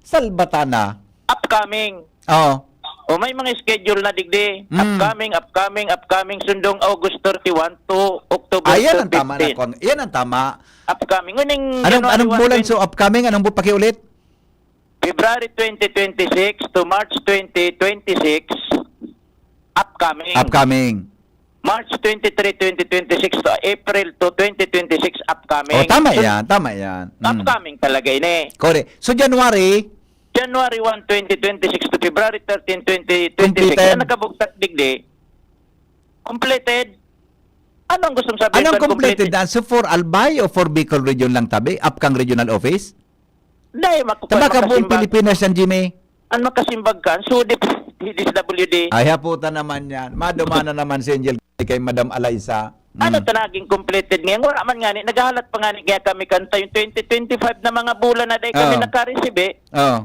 Salbatana. Upcoming. Oh. O may mga schedule na digdi. Upcoming. Sundong August 31 to October 15. Ayan ang tama na ko. Yan ang tama. Upcoming. Anong bulan so upcoming? Anong pakiulit? February 2026 to March 2026. Upcoming. Upcoming. March 23, 2026 to April to 2026 upcoming. Oh, tama yan. Tama yan. Upcoming talaga ini. Correct. So, January 1, 2026 to February 13, 2026. Completed. Ang nakabugtak digdi. Completed. Anong gustong sabihin? Anong completed na? So, for Albay o for Bicol Region lang tabi? Upcang Regional Office? Dahil Tama ka buong Pilipinas yan, Jimmy? Ano makasimbag ka? So, DSWD. Ay, haputan naman yan. Madumana naman si Angel kay Madam Alaysa. Ano ito naging completed ngayon? Wala man nga ni. Naghahalat pa nga ni kaya kami kanta yung 2025 na mga bulan na dahil kami nakareceive. Oh.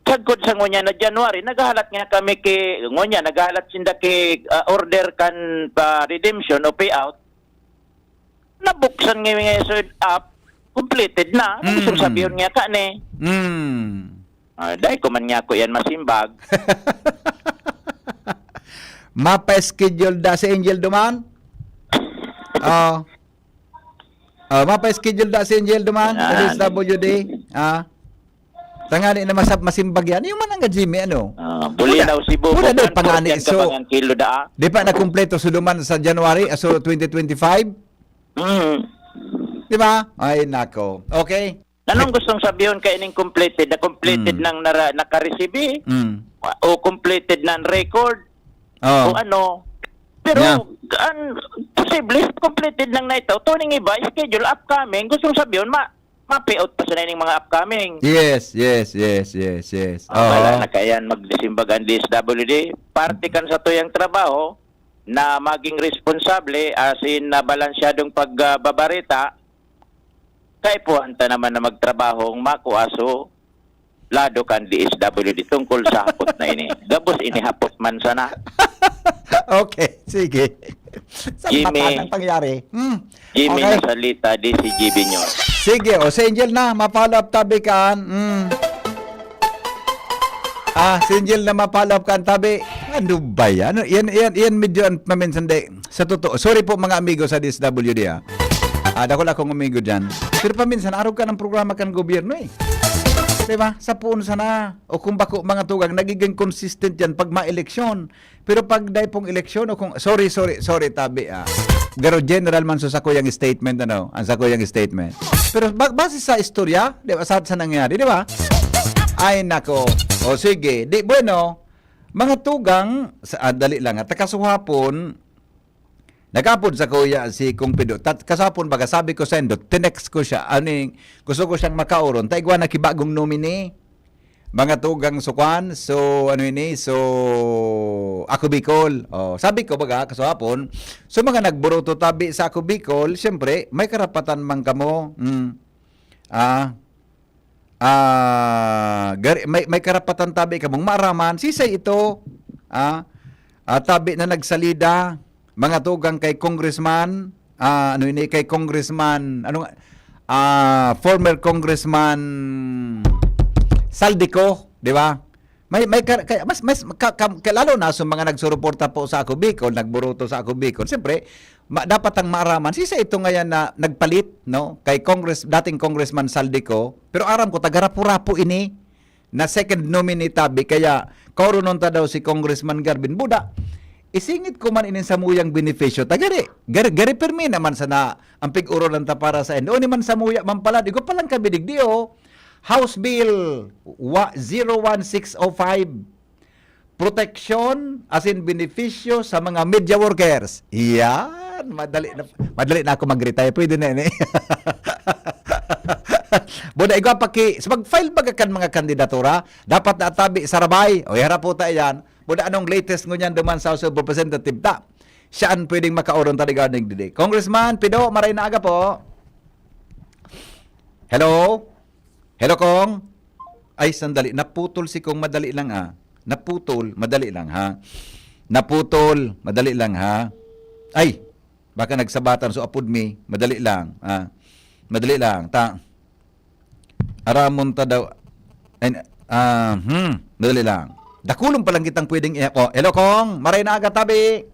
Sagkod sa ngunya na January, naghahalat nga kami naghahalat sinda order kan pa redemption o payout. Nabuksan ngayon so up, completed na. Ano gusto sabihin nga ka ni? Dahil ko man nga ko yan masimbag. Mapa-schedule da si Angel Duman? Mapa-schedule da si Angel Duman? Sa SWD? Tangani na masimbag yan. Yung man ang Jimmy, ano? Bulinaw si Bobo. Wala na pangani. So, kilo da. di pa na-kompleto si Duman sa January, so 2025? Di ba? Ay, nako. Okay. Anong gustong sabihin ka ining completed? Na completed ng naka-receive? O completed ng record? Oh. O ano? Pero, posible, completed lang na ito. Tuning iba, schedule upcoming. Gustong sabihin, ma-payout pa sa na mga upcoming. Yes. Wala na kayan magdisimbagan DSWD. Parte kan sa tuyang trabaho na maging responsable as in na balansyadong pagbabarita. Kaya po anta naman na magtrabahong makuaso lado kan DSWD tungkol sa hapot na ini. Gabos ini hapot man sana. Okay, sige. Jimmy, ang pangyari. Jimmy Okay. Nasalita, DCGB News. Sige, o si Angel na, mapollow up tabi kan. Si Angel na mapollow up kan tabi. Ano ba yan? Yan medyo maminsan de. Sa totoo, sorry po mga amigo sa DSWD dako lang akong amigo dyan. Pero paminsan, araw ka ng programa kan gobyerno eh. Diba? Sa puno sana. O kung bako mga tugang, nagiging consistent yan pag ma-eleksyon. Pero pag dahil pong eleksyon, o kung, sorry, tabi Pero general man so sa kuyang statement, ang sa kuyang statement. Pero base sa istorya, di ba, sa nangyari, di ba? Ay, nako. O sige, mga tugang, dali lang, takasuhapon, nagapod sa kuya si Kung Pido. Kasapon baga sabi ko sa endo, tinext ko siya, gusto ko siyang makauron. Taigwa na kibagong nominee. Mga tugang sukan, so ako Bicol. Sabi ko baga kasapon, so mga nagburuto tabi sa ako Bicol, siyempre may karapatan man kamo. May karapatan tabi kamong maaraman. Sisay ito. Tabi na nagsalida mga tugang kay Congressman, former Congressman Saldico, di ba? Lalo na sa mga nagsuruporta po sa ako Bicol, nagburuto sa ako Bicol. Siyempre, dapat ang maaraman. Sisa ito ngayon na nagpalit, no? Kay dating Congressman Saldico, pero aram ko tagarapo-rapo ini na second nominee tabi kaya kaurunon ta daw si Congressman Garvin Buda. Isingit ko man inin sa muyang benepisyo. Gari permi naman sana ang pig-uro lang ta para sa endo. O ni man sa muya man pala. Digo palang kabidig di House Bill 01605. Protection as in benepisyo sa mga media workers. Yan. Madali na ako mag-retire. Pwede na ini. Buda igwa so mag-file bagakan mga kandidatura. Dapat na tabi sa rabay. O harap po tayo yan. Buda anong latest ngunyan duman sa House of Representative ta? Saan pwedeng makauron taligaw ng didi? Congressman Pido, maray na aga po. Hello? Hello, Kong? Ay, sandali. Naputol si Kong, madali lang Naputol, madali lang ha. Ay, baka nagsabatan so apod me. Madali lang. Madali lang. Aramon ta daw. And, dali lang. Dakulong pa lang kitang pwedeng oh, hello Kong, maray na aga tabi.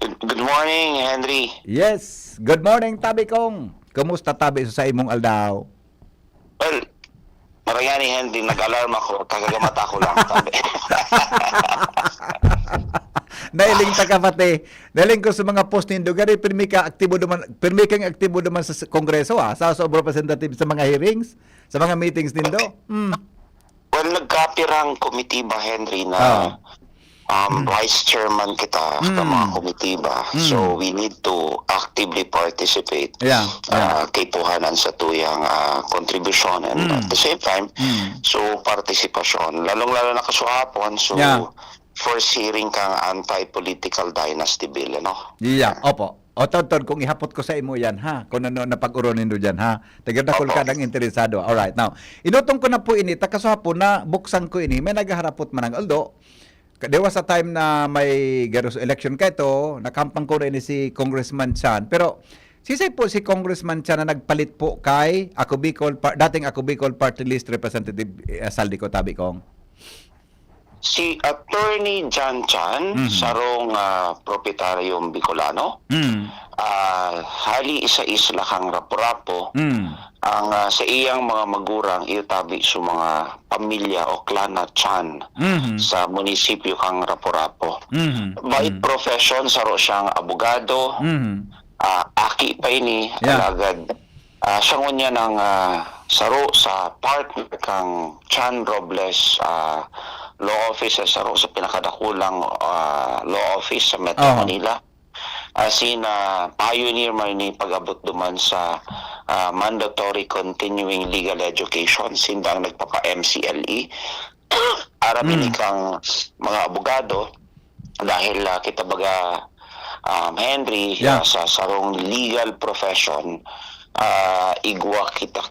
Good morning, Henry. Yes, good morning tabi Kong. Kumusta tabi sa imong aldaw? Well, marayani, Henry, nag-alarm ako. Kagagamata ako lang. Sabi. Nailing ta ka pati. Nailing ko sa mga post nindo gani pirmi kang aktibo naman sa Kongreso sa House of Representatives sa mga hearings, sa mga meetings nindo. Well, nagkapirang komitiba, Henry, na vice chairman kita sa mga komitiba. So, we need to actively participate. Yeah. Kay puhanan sa tuyang contribution and at the same time, so partisipasyon. Lalong-lalo na kasuhapon, so Yeah. first hearing kang anti-political dynasty bill, ano? Yeah, opo. O tonton kung ihapot ko sa imo yan ha. Kung ano na pag-uronin do diyan ha. Tagadakol ka ng interesado. All right. Now, inutong ko na po ini takasuhapon na buksan ko ini may nagaharapot man ang aldo. Dewa sa time na may garos election kay to, nakampang ko rin si Congressman Chan. Pero sisay po si Congressman Chan na nagpalit po kay dating Ako Bicol Party List Representative Saldico Tabi Kong. Si Attorney Jan Chan, sarong propietaryong Bicolano, hali isa-isla kang rapo-rapo, ang sa iyang mga magurang itabi sa mga pamilya o klana Chan sa munisipyo kang rapo-rapo. By profession, saro siyang abogado, aki pa ini, alagad. Siya ngunya ng saro sa partner kang Chan Robles law office sa saro sa pinakadakulang law office sa Metro Manila. Pioneer man ni pag-abot duman sa mandatory continuing legal education sindang nagpapa-MCLE. Aramin kang mga abogado dahil kita baga Henry sa sarong legal profession igwa kita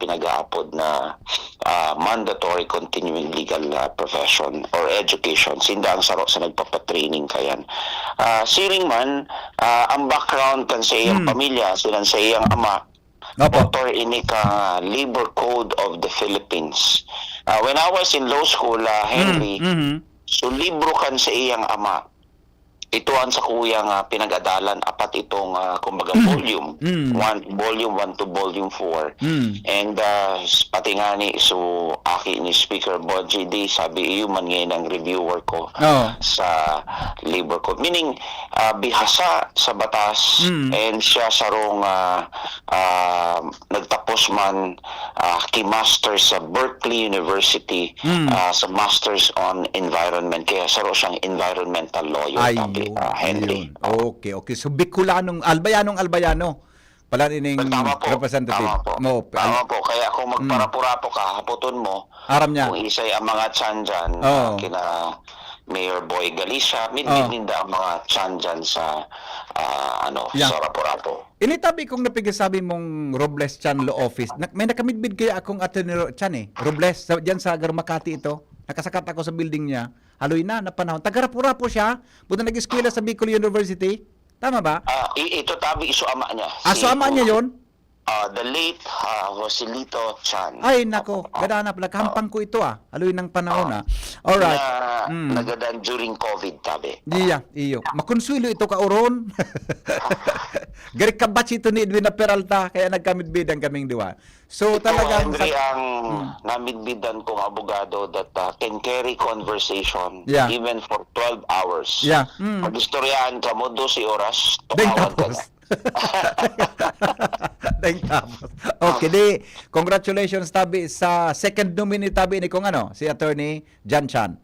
pinag-aapod na mandatory continuing legal profession or education sinda ang saro sa nagpapatraining kayan. Siring man ang background kan sa iyang pamilya silang sa iyang ama author ini ka Labor Code of the Philippines. When I was in law school, Henry, so libro kan sa iyang ama ituan sa kuyang pinag-adalan apat itong kumbaga volume 1 to volume 4 and pati nga ni so aki ni Speaker Bonji di sabi iyo man ngayon ang reviewer ko sa labor code meaning bihasa sa batas and siya sarong nagtapos man ki-master sa Berkeley University sa Masters on Environment kaya saro siyang environmental lawyer. Henry. Okay. So Bicolanong Albayano. Pala nining representative. Tama po. Kaya kung magparapurapo ka, haputon mo. Aram niya. Kung isay ang mga tiyan dyan, kina Mayor Boy Galicia, minda ang mga tiyan dyan sa sa rapurapo. Initabi kong napigasabi mong Robles Chan Law Office. May nakamidbid kaya akong Attorney Chan Robles, dyan sa Makati ito. Nakasakat ako sa building niya. Haloy na panahon. Taga-Rapurapo siya. Buta nag-eskwela sa Bicol University. Tama ba? Ito tabi iso ama niya. So ama niya yon? The late Joselito Chan. Ay, nako. Gadanap. Nakahampang ko ito Haloy ng panahon Alright. Nagadan during COVID tabi. Iyo. Makonsuelo ito ka oron. Garik kabatch ito ni Edwin Peralta. Kaya nagkamidbidan kaming diwa. So talagang Henry ang namidbidan kong abogado that can carry conversation even for 12 hours. Mag-istoryahan ka mo 12 oras. Tumawan ka na. Okay, di. Congratulations tabi sa second nominee tabi ni kung si Attorney Jan Chan.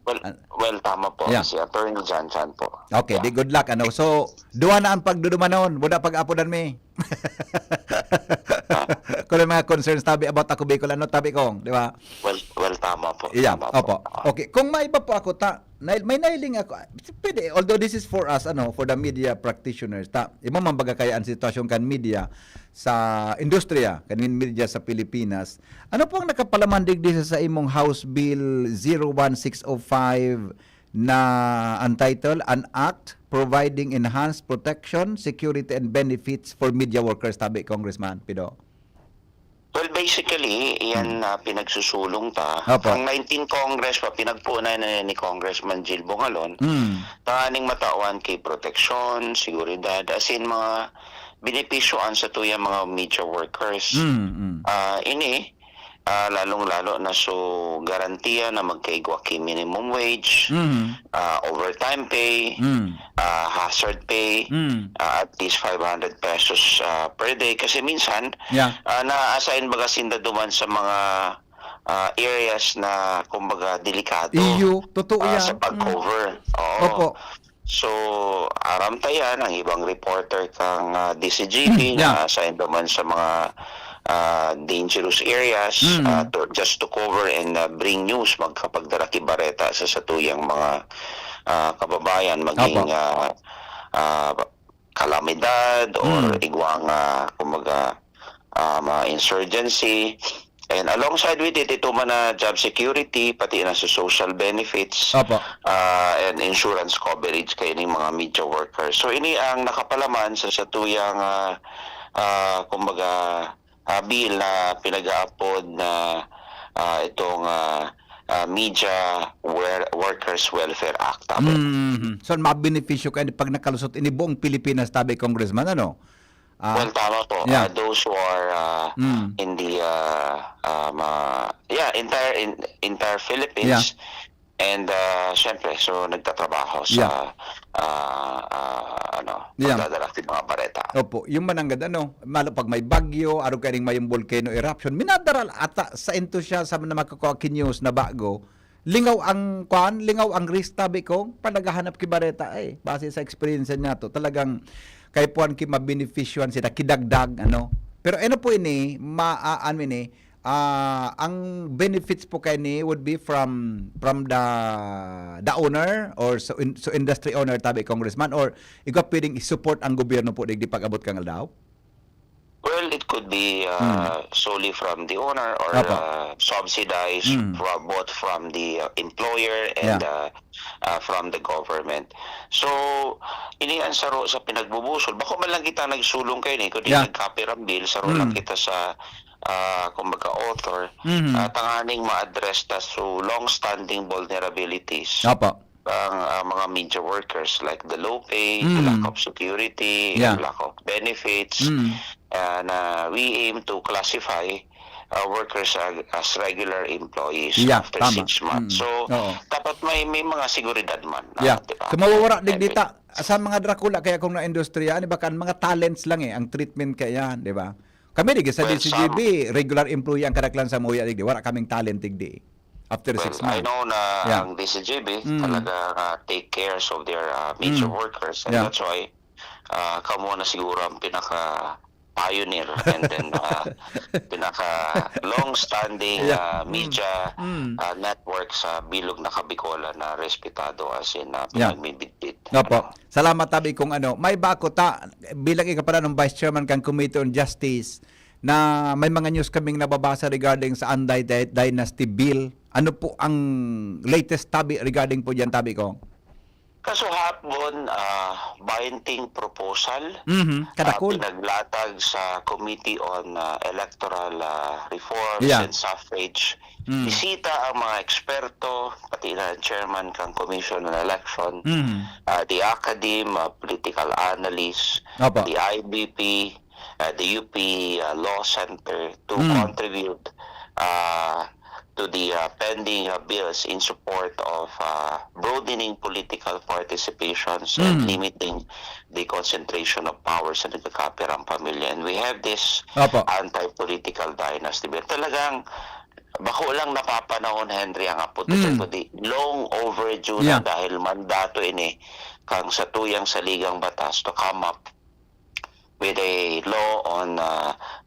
Well, tama po. Si Attorney Jan Chan po. Okay, di good luck So, duwa na ang pagdudumanon, wala pag-apodan mi. Kung mga concerns tabi about Ako Bicol tabi kong, di ba? Well, tama po. Tama po. Okay, kung maiba po ako may nailing ako. Pwede, although this is for us for the media practitioners imamambaga kaya ang sitwasyon kan media sa industriya, kanin media sa Pilipinas. Ano po ang nakapalamandig din sa imong House Bill 01605 na untitled An Act Providing Enhanced Protection, Security and Benefits for Media Workers tabi Congressman Pido? Well, basically, yan na pinagsusulong ta. Opo. Ang 19 Congress pa, pinagpunan na ni Congressman Jill Bongalon, tanganing matawan kay proteksyon, seguridad, as in mga benepisyoan sa tuyang mga media workers. Ini, lalong-lalo na so garantiya na magkaigwa kay minimum wage, overtime pay, hazard pay, at least 500 pesos per day. Kasi minsan, Yeah. na-assign baga sinda duman sa mga areas na kumbaga delikado Iyo, totoo yan. sa pag-cover. Oo. Opo. So, aram tayo ang ibang reporter kang DCGP Yeah. na assign naman sa mga dangerous areas just to cover and bring news magkapagdala kibareta sa satuyang mga kababayan maging kalamidad or igwang kumbaga insurgency. And alongside with it, ito man na job security, pati na sa social benefits, Opo. and insurance coverage kay ng mga media workers. So ini ang nakapalaman sa satuyang kumbaga bill na pinag-aapod na itong Media Workers Welfare Act. So, mabenepisyo kayo pag nakalusot ini buong Pilipinas, tabi Congressman, ano? Well, tama po. Yeah. Those who are in the entire Philippines, and syempre, so nagtatrabaho sa pagdadala ng mga bareta. Opo, yung mananggad, ano, malo pag may bagyo, araw kaning may volcano eruption, minadaral ata sa into siya sa na makakuha news na bago, lingaw ang risk, tabi ko, panagahanap ki bareta, base sa experience niya to, talagang kay puan ki mabeneficyoan sila kidagdag, ano. Pero ano po ini ang benefits po kay ni would be from the owner or so industry owner, tabi Congressman, or ikaw pwedeng i-support ang gobyerno po digdi pag-abot kang aldaw? Well, it could be solely from the owner or subsidized both from the employer and from the government. So, inian saro sa pinagbubusol. Bako man lang kita nagsulong kayo ni, kundi nagkapirang bill, saro lang kita sa kumbaga author, tanganing ma-address ta so long-standing vulnerabilities. Opo. Ang mga media workers like the low pay, the lack of security, the lack of benefits, na we aim to classify workers as regular employees after 6 months. So, dapat may mga seguridad man. Diba? So, mawawara digdita sa mga Dracula kaya kung na-industriya, baka mga talents lang ang treatment kaya, di ba? Kami digdi sa DCGB, regular employee ang kadaklan sa muya digdi, wala kaming talent digdi. After 6 months. I know na ang DCGB talaga take care of their major workers, and that's why kamo na siguro ang pinaka pioneer and then pinaka long-standing media network sa bilog na Kabikola na respetado as in pinagmibitbit. Opo. Salamat, tabi kung ano. May bako ta bilang ika pala ng Vice Chairman kang Committee on Justice na may mga news kaming nababasa regarding sa Anday Dynasty Bill. Ano po ang latest, tabi, regarding po dyan, tabi ko? Kaso hapon, binding proposal Kadakol. pinaglatag sa Committee on Electoral Reforms and Suffrage. Bisita ang mga eksperto, pati na chairman kang Commission on Election, the academe, political analysts, Opo. the IBP, the UP Law Center to contribute to the pending bills in support of broadening political participations and limiting the concentration of power sa nagkakapirang pamilya. And we have this anti-political dynasty bill. Talagang bako lang napapanahon, Henry, ang apot kundi long overdue na dahil mandato ini kang sa tuyang saligang batas to come up with a law on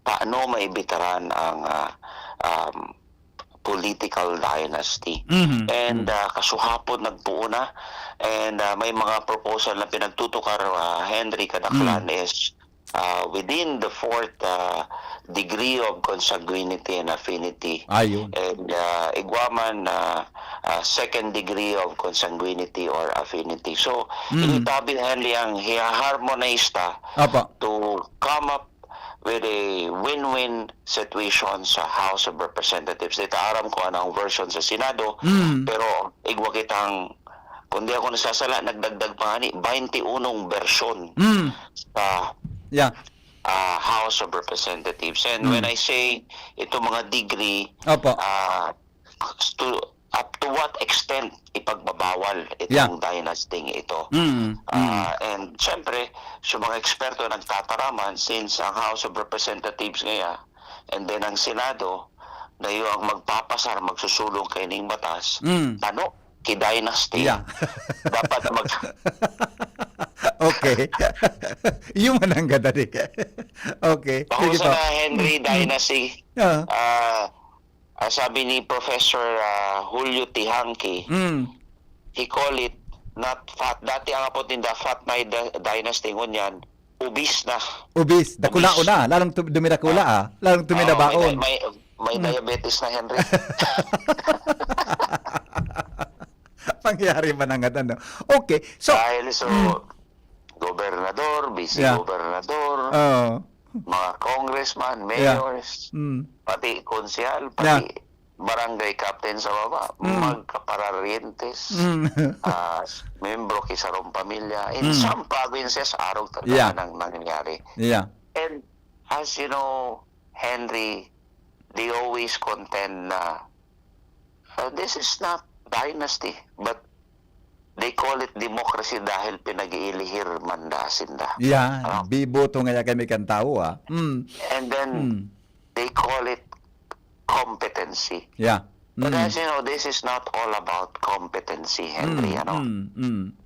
paano maibitaran ang political dynasty. And kasuhapon nagbuo na, and may mga proposal na pinagtutukar, Henry, kadaklan is within the fourth degree of consanguinity and affinity. Ayun. And igwaman second degree of consanguinity or affinity. So, initabi, Henry, ang harmonized to come up with a win-win situation sa House of Representatives. Dito aram ko anong version sa Senado, pero igwa kitang, kung di ako nasasala, nagdagdag pa nga ni 21 version sa Yeah. House of Representatives. And when I say ito mga degree, Opo. up to what extent ipagbabawal Yeah. itong dynasty ito. And syempre, sa mga eksperto nagtataraman, since ang House of Representatives ngayon and then ang Senado na yung ang magpapasar, magsusulong kay ning batas, ano, ki dynasty. Yeah. Dapat Okay. Yung manang ganda di. Okay. Sige Pahusa po. na Henry Dynasty. Sabi ni Professor Julio Tihanki, he call it not fat. Dati ang apot ninda fat na dynasty ngunyan, ubis na. Ubis. Dakula una. Lalong dumidakula Lalong tumidabaon. May diabetes na Henry. Pangyari man ang ano. Okay. So, Dahil gobernador, vice-gobernador, mga congressman, mayors, pati konsyal, pati barangay captain sa baba, magkapararientes, membro kisarong pamilya. In some provinces, araw talaga nang nangyayari. Yeah. And as you know, Henry, they always contend na this is not dynasty, but they call it democracy dahil pinag-iilihir mandasinda. Yeah. Biboto nga kami kan tao And then they call it competency. Yeah. But as you know, this is not all about competency, Henry.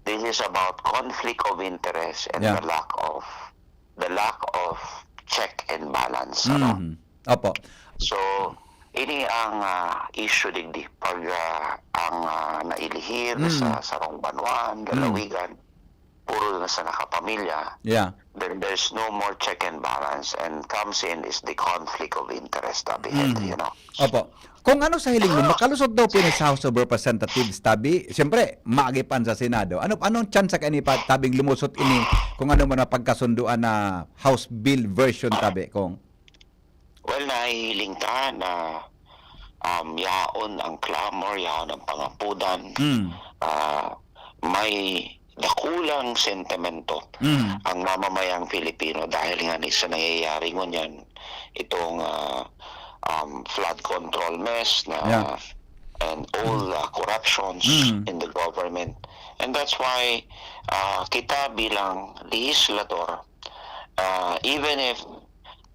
This is about conflict of interest and the lack of check and balance. Opo. So, ini ang issue digdi pag ang nailihir sa sarong banwan, galawigan, puro na sa nakapamilya. Yeah. Then there's no more check and balance, and comes in is the conflict of interest, tabi, Henry, Opo. Kung ano sa hiling mo, makalusot daw po ni sa House of Representatives, tabi, siyempre, maagipan sa Senado. Anong chance ka ni tabing lumusot ini kung ano man ang pagkasunduan na House Bill version, tabi, kung? Well, nahihiling ta na yaon ang clamor, yaon ang pangapudan. May dakulang sentimento ang mamamayang Pilipino dahil nga ni sa nangyayari ngunyan itong flood control mess na and all corruptions in the government. And that's why kita bilang legislator, even if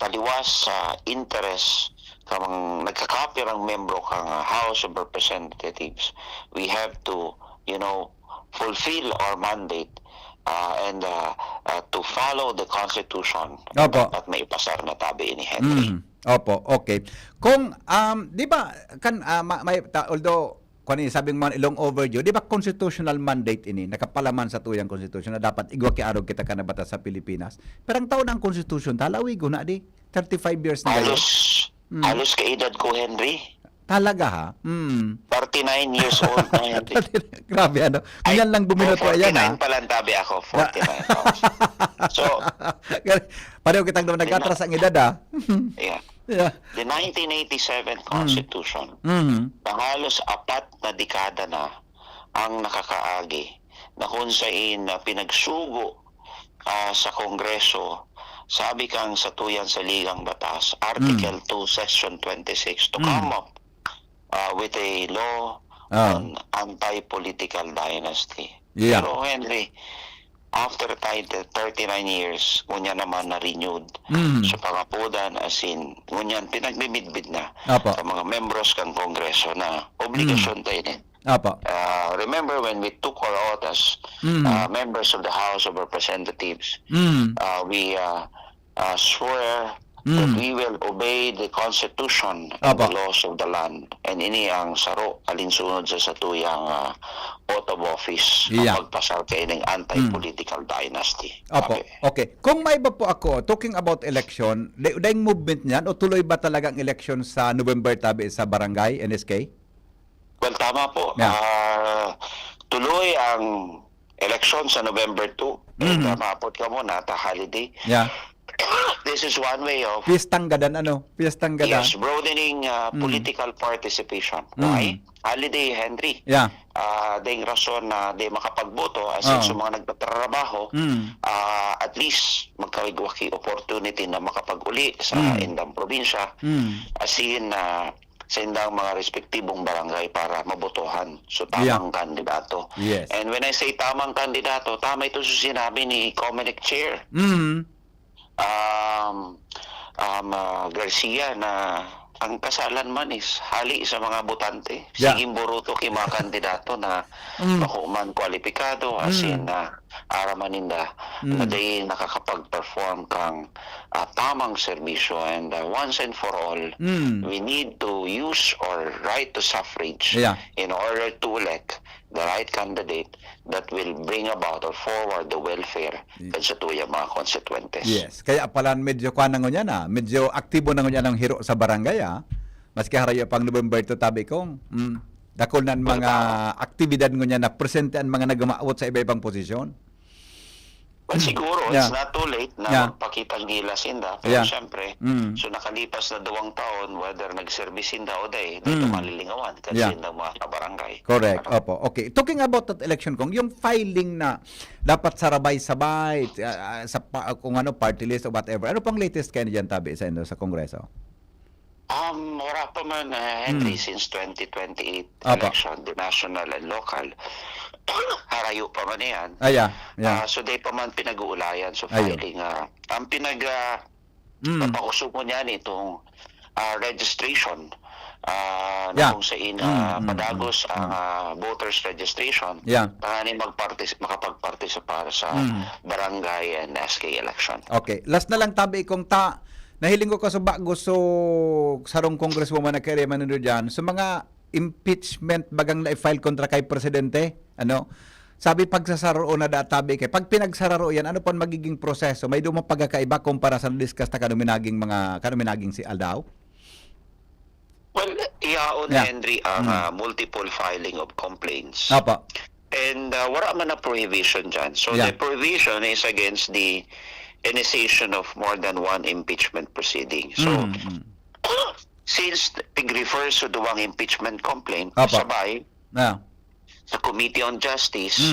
taliwas sa interest kamang nagkakapir ang membro kang House of Representatives, we have to, fulfill our mandate and to follow the Constitution. Opo. At may pasar na tabi ni Henry. Opo, okay. Kung, di ba, although, kung sabing man ilong overdue, di ba constitutional mandate ini, nakapalaman sa tuyang constitution na dapat igwa ki-arog kita ka na batas sa Pilipinas. Pero ang taon ng constitution, talawig na di, 35 years na kayo. Halos kaedad ko, Henry. Talaga ha? 39 years old na, Henry. Grabe ano. Ganyan lang buminoto ayan ha. 49 palang tabi ako, 49. So, pareho kitang naman nag-atras ang edad ha. Yeah. The 1987 Constitution, na halos 4 na dekada na ang nakakaagi na kung saan pinagsugo sa Kongreso, sabi kang sa tuyan sa Ligang Batas, Article 2, Section 26, to come up with a law on anti-political dynasty. Yeah. Pero Henry, after 39 years, ngunya naman na-renewed sa pangapudan, as in, ngunyan pinagbibidbid na Apo. sa mga membros kang Kongreso na obligasyon tayo din. Apo. Remember when we took our oath as members of the House of Representatives, we swear that we will obey the Constitution and the laws of the land. And ini ang saro alinsunod sa satuyang oath of office na magpasal kayo ng anti-political dynasty. Opo. Okay. Kung may iba po ako, talking about election, daing movement niyan o tuloy ba talagang election sa November tabi sa barangay, NSK? Well, tama po. Tuloy ang election sa November 2. Maapot ka muna, holiday. Yeah. This is one way of Piyestang gadan, ano? Piyestang gadan. yes, broadening political participation. Why? Holiday, Henry. Yeah. Ding rason na di makapagboto as in sa mga nagtatrabaho, at least magkawigwaki opportunity na makapag-uli sa indang probinsya, as in sa indang mga respektibong barangay para mabotohan. So tamang kandidato. Yes. And when I say tamang kandidato, tama ito sa sinabi ni Comelec Chair Garcia na ang kasalan man is hali sa mga botante. Yeah. Siging buruto kay mga kandidato na makuman kwalipikado as in aramaninda na day nakakapag-perform kang tamang serbisyo, and once and for all we need to use our right to suffrage in order to elect the right candidate that will bring about or forward the welfare sa tuyang mga konsekwentes. Yes. Kaya pala medyo kuan na niya na, medyo aktibo na niya ng hiro sa barangay Maski harayo pang November to tabi kong. Dakol na mga aktibidad niya na presente ang mga nagamaot sa iba-ibang posisyon. But siguro, it's not too late na magpakitang gilas inda. Pero syempre, so nakalipas na 2 taon, whether nag-service inda o day, dito malilingawan kasi inda mga kabarangay. Correct. Opo. Okay. Talking about that election kong, yung filing na dapat sarabay-sabay sa kung ano party list or whatever. Ano pang latest kayo diyan tabi sa sa Kongreso? Wala pa man, Henry, since 2028 election, the national and local. Harayo pa man yan. So day pa man pinag-uulayan. So filing, ang papakusog mo niyan itong registration na kung saan padagos ang voters registration para makapag-participate sa barangay and SK election. Okay. Last na lang tabi kung nahiling ko kasubak gusto sarong congresswoman na kaya manunod dyan. So mga impeachment bagang na-file kontra kay presidente, sabi pagsasaro na databi kay pag pinagsararo yan, ano pang magiging proseso? May dumang pagkakaiba kumpara sa discuss na kanuminaging si Aldao? Well, iyaon Henry ang multiple filing of complaints. Apa. And wala man na prohibition dyan. So the prohibition is against the initiation of more than one impeachment proceeding. So, since pig-refers to duwang impeachment complaint, sabay, sa Committee on Justice,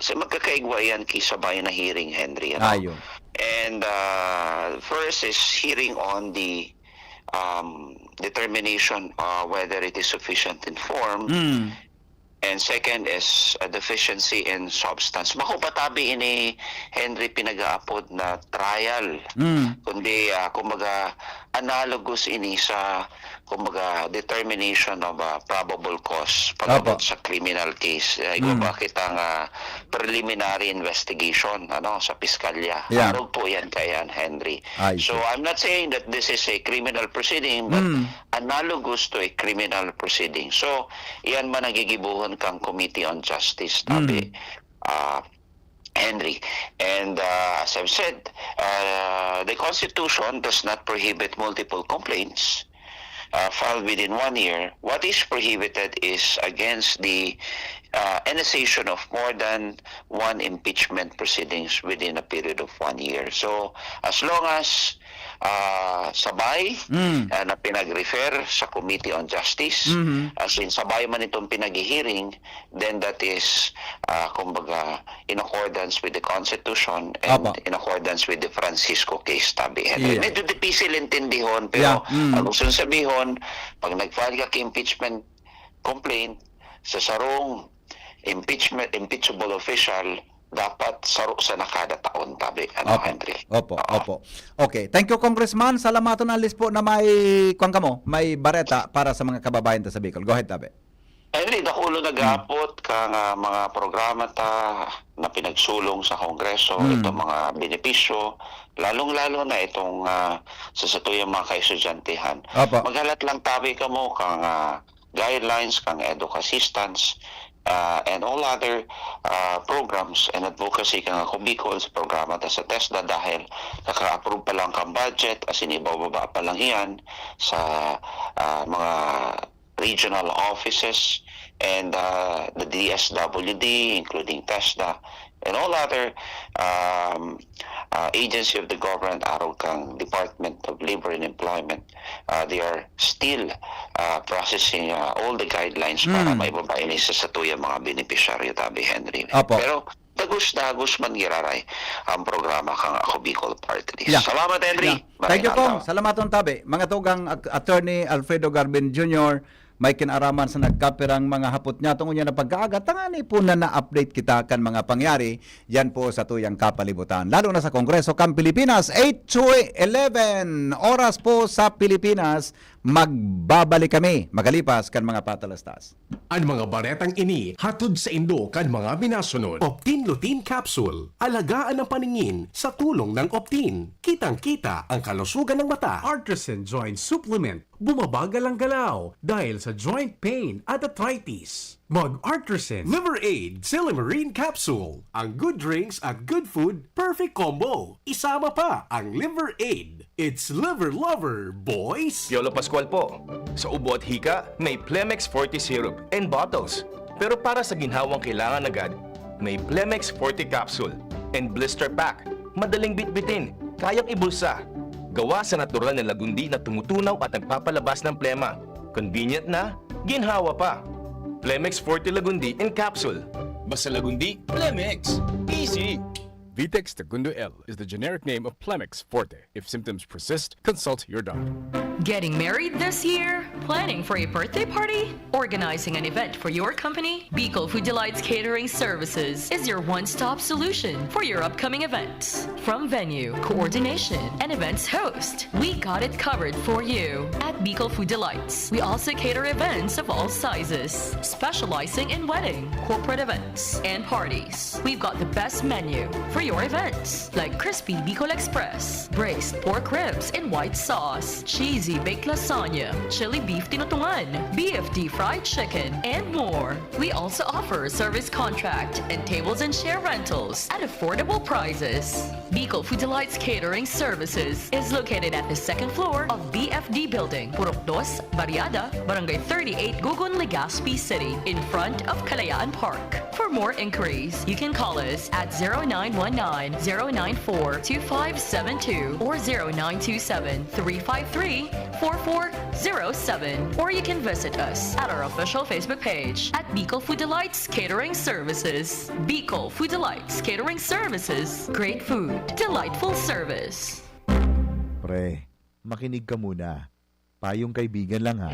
sa magkakaigwa yan kisabay na hearing, Henry. And first is hearing on the determination whether it is sufficient in form, and second is a deficiency in substance. Makupatabi ini Henry pinag-aapod na trial. Kundi kumbaga analogous ini sa kumbaga determination of probable cause pagabot sa criminal case. Bakit ang preliminary investigation sa piskalya. Harog po yan kayan, Henry. So I'm not saying that this is a criminal proceeding, but analogous to a criminal proceeding. So yan man nagigibuhon kang Committee on Justice, tabi Henry. And as I've said, the Constitution does not prohibit multiple complaints filed within 1 year. What is prohibited is against the initiation of more than one impeachment proceedings within a period of 1 year. So as long as sabay na pinag-refer sa Committee on Justice, as in sabay man itong pinag-hearing, then that is kumbaga in accordance with the Constitution and in accordance with the Francisco case, tabi. Medyo difficile intindihon, pero ang gusto sabihin, pag nag-file ka impeachment complaint sa sarong impeachable official, dapat saro sa nakada taon, tabi. Henry? Opo. Okay. Thank you, Congressman. Salamaton na list po na may bareta para sa mga kababayan ta sa Bicol. Go ahead, tabi. Henry, nakulo nag-aapot kang mga programa na pinagsulong sa Kongreso, itong mga benepisyo, lalong-lalo na itong sa satuyang mga kaestudyantehan. Maghalat lang tabi ka mo kang guidelines, kang educ assistance, and all other programs and advocacy kang ako Bicol sa programa ta sa TESDA dahil kaka-approve pa lang kang budget as in ibababa pa lang iyan sa mga regional offices and the DSWD, including TESDA, and all other agency of the government, araw kang Department of Labor and Employment, they are still processing all the guidelines para maibabayan isa sa tuyang mga beneficiaryo, Tabi Henry. Apo. Pero dagos man giraray ang programa kang Ako Bicol Party List. Yeah. Salamat, Henry. Yeah. Thank you, Kong. Salamat on tabi. Mga tugang Attorney Alfredo Garbin Jr., may kinaraman sa nagkapirang mga hapot niya tungkol niya na pagkaaga. Tangani po na-update kita kan mga pangyari yan po sa tuyang kapalibutan. Lalo na sa Kongreso kang Pilipinas. 8 to 11 oras po sa Pilipinas. Magbabalik kami magalipas kan mga patalastas. Ang mga baretang ini hatod sa Indo kan mga binasunod. Optin Lutein Capsule. Alagaan ang paningin sa tulong ng Optin. Kitang-kita ang kalusugan ng mata. Artisan Joint Supplement. Bumabagal ang galaw dahil sa joint pain at arthritis. Mag-Artisan Liver Aid Silimarine Capsule. Ang good drinks at good food, perfect combo. Isama pa ang Liver Aid. It's liver lover, boys! Piolo Pascual po. Sa ubo at hika, may Plemex Forte Syrup and bottles. Pero para sa ginhawang kailangan agad, may Plemex Forte Capsule and Blister Pack. Madaling bitbitin, kayang ibulsa. Gawa sa natural na lagundi na tumutunaw at nagpapalabas ng plema. Convenient na, ginhawa pa. Plemex Forte Lagundi in Capsule. Basta Lagundi, Plemex. Easy! Vitex Segundo L is the generic name of Plemex Forte. If symptoms persist, consult your doctor. Getting married this year? Planning for a birthday party? Organizing an event for your company? Bicol Food Delights Catering Services is your one-stop solution for your upcoming events. From venue, coordination, and events host, we got it covered for you. At Bicol Food Delights, we also cater events of all sizes, specializing in wedding, corporate events, and parties. We've got the best menu for your events, like crispy Bicol Express, braised pork ribs in white sauce, cheesy baked lasagna, chili beef tinutungan, BFD fried chicken, and more. We also offer service contract and tables and chair rentals at affordable prices. Bicol Food Delights Catering Services is located at the second floor of BFD Building, Purok 2, Barriada, Barangay 38, Gugun, Legazpi City, in front of Kalayaan Park. For more inquiries, you can call us at 0919-094-2572 or 0927-353-4407, or you can visit us at our official Facebook page at Bicol Food Delights Catering Services. Bicol Food Delights Catering Services. Great food, delightful service. Pre, makinig ka muna. Payong kaibigan lang ha.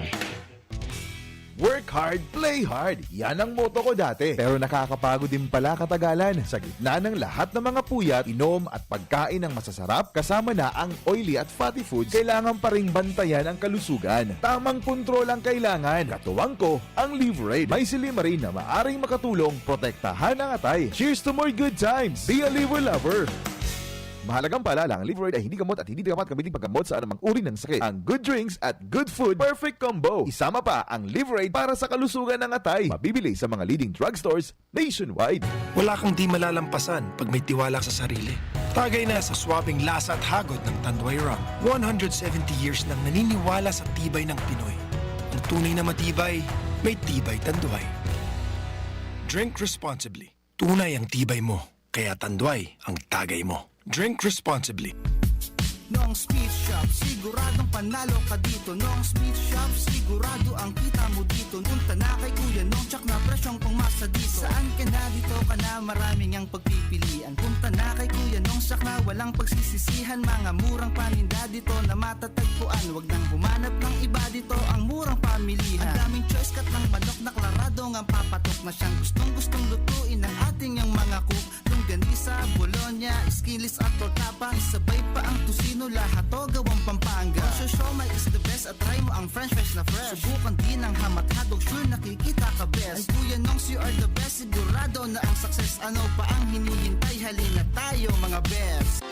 Work hard, play hard. Yan ang motto ko dati. Pero nakakapagod din pala katagalan. Sa gitna ng lahat ng mga puyat, inom at pagkain ng masasarap, kasama na ang oily at fatty foods, kailangan pa ring bantayan ang kalusugan. Tamang kontrol ang kailangan. Katuwang ko, ang Liver Aid. May silimarin na maaring makatulong protektahan ang atay. Cheers to more good times. Be a liver lover. Mahalagang paalala, ang Liver Aid ay hindi gamot at hindi dapat gamitin paggamot sa anumang uri ng sakit. Ang good drinks at good food, perfect combo. Isama pa ang Liver Aid para sa kalusugan ng atay. Mabibili sa mga leading drugstores nationwide. Wala kang di malalampasan pag may tiwala sa sarili. Tagay na sa swabing lasa at hagod ng Tanduay Rum. 170 years nang naniniwala sa tibay ng Pinoy. Ang tunay na matibay, may tibay Tanduay. Drink responsibly. Tunay ang tibay mo, kaya Tanduay ang tagay mo. Drink responsibly. Noong Speed Shop, siguradong panalo ka dito. Noong Speed Shop, sigurado ang kita mo dito. Punta na kay Kuya Nong, tsak na presyong pangmasa dito. Saan ka na dito ka na, maraming ang pagpipilian. Punta na kay Kuya Nong, tsak na walang pagsisisihan. Mga murang paninda dito na matatagpuan. Huwag nang humanap ng iba dito, ang murang pamilihan. Ang daming choice cut ng manok na klarado ang papatok na siyang gustong lutuin ng ating yung mga cook. Longganisa, Bologna, skinless at tortapa. Sabay pa ang tusino, lahat to gawang Pampanga. Siomai is the best at try mo ang french fries na fresh. Subukan din ang hamat hadog, sure nakikita ka best. Ay Kuya Nongs, you are the best, sigurado na ang success. Ano pa ang hinihintay, halina tayo mga best.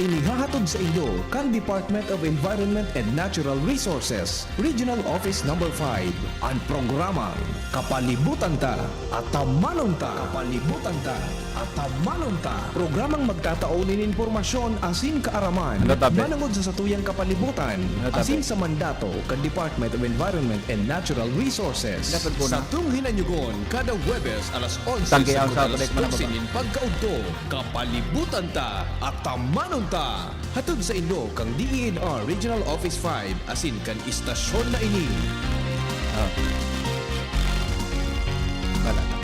Inihahatod sa inyo kang Department of Environment and Natural Resources, Regional Office Number 5, ang programang Kapalibutan Ta at Tamanon Ta. Kapalibutan Ta at Tamanon Ta. Programang magtataunin informasyon asin kaaraman. Ano, tabi? Manangod sa satuyang kapalibutan, Ano, tabi? asin sa mandato kan Department of Environment and Natural Resources. Dapat po na. Sa Tunghinanyugon, kada Webes alas 11 Tangke ang hanggang alas Saturday, man, 12 baba. nin pagkaugto, Kapalibutan Ta at Tamanon Ta. Hatod sa inyo kang DENR Regional Office 5 asin kan istasyon na ini. Wala na.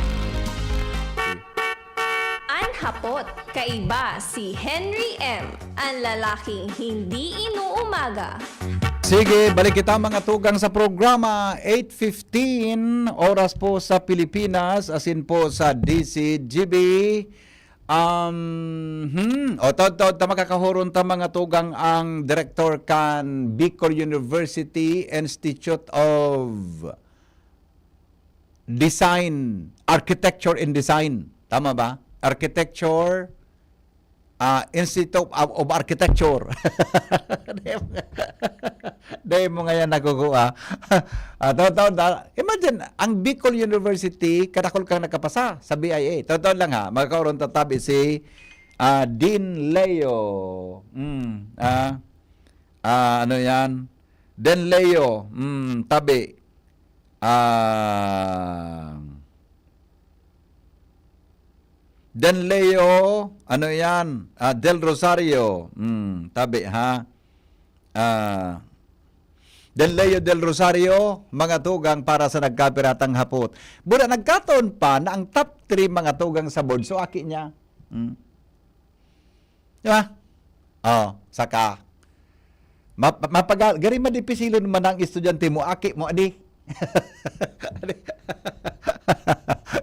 Anhapot, kaiba si Henry M., ang lalaking hindi inuumaga. Sige, balik kita mga tugang sa programa. 8:15 oras po sa Pilipinas, asin po sa DCGB. Ta makakahuron ta mga tugang ang director kan Bicol University Institute of Design, Architecture and Design. Tama ba? Architecture, Institute of Architecture. Dahil mo ngayon nakukuha. Imagine, ang Bicol University, kadakol kang nakapasa sa BIA. Taon lang ha, magkakaroon tatabi si Dean Leo. Ano yan? Dean Leo. Tabi. Dean Leo, ano yan? Del Rosario. Tabi ha. Dean Leo Del Rosario, mga tugang para sa nagkapiratang hapot. Bura nagkataon pa na ang top 3 mga tugang sa board. So, aki niya. Di ba? Saka. Gari madipisilon man ang estudyante mo, aki mo, adi.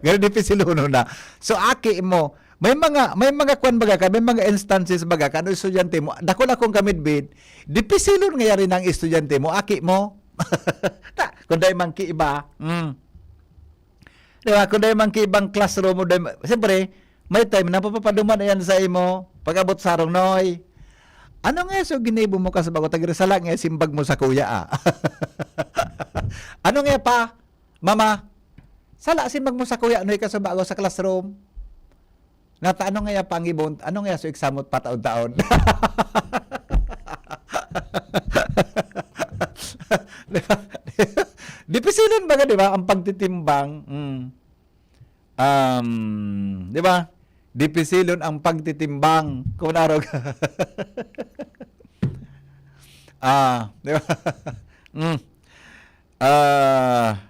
Gari dipisilon na. So, aki mo, may mga kwan baga ka, may mga instances baga ka, ano estudyante mo, dako na kong kamidbid, dipisilon nga rin ang estudyante mo, aki mo. Kung dahil mangki iba, diba? Kung dahil mangki ibang classroom mo, siyempre, may time na papapaduman yan sa imo, pag-abot sarong noy. Ano nga so ginibo mo ka sa bago, tagresala nga simbag mo sa kuya Ano nga pa, mama, sala simbag mo sa kuya, noy ka sa bago sa classroom. Nata, ano nga pang ibon? Ano nga so examot pataon-taon? Diba? Dipisilon ba ka, diba? Ang pagtitimbang. Diba? Dipisilon ang pagtitimbang. Kung naro ka. Diba?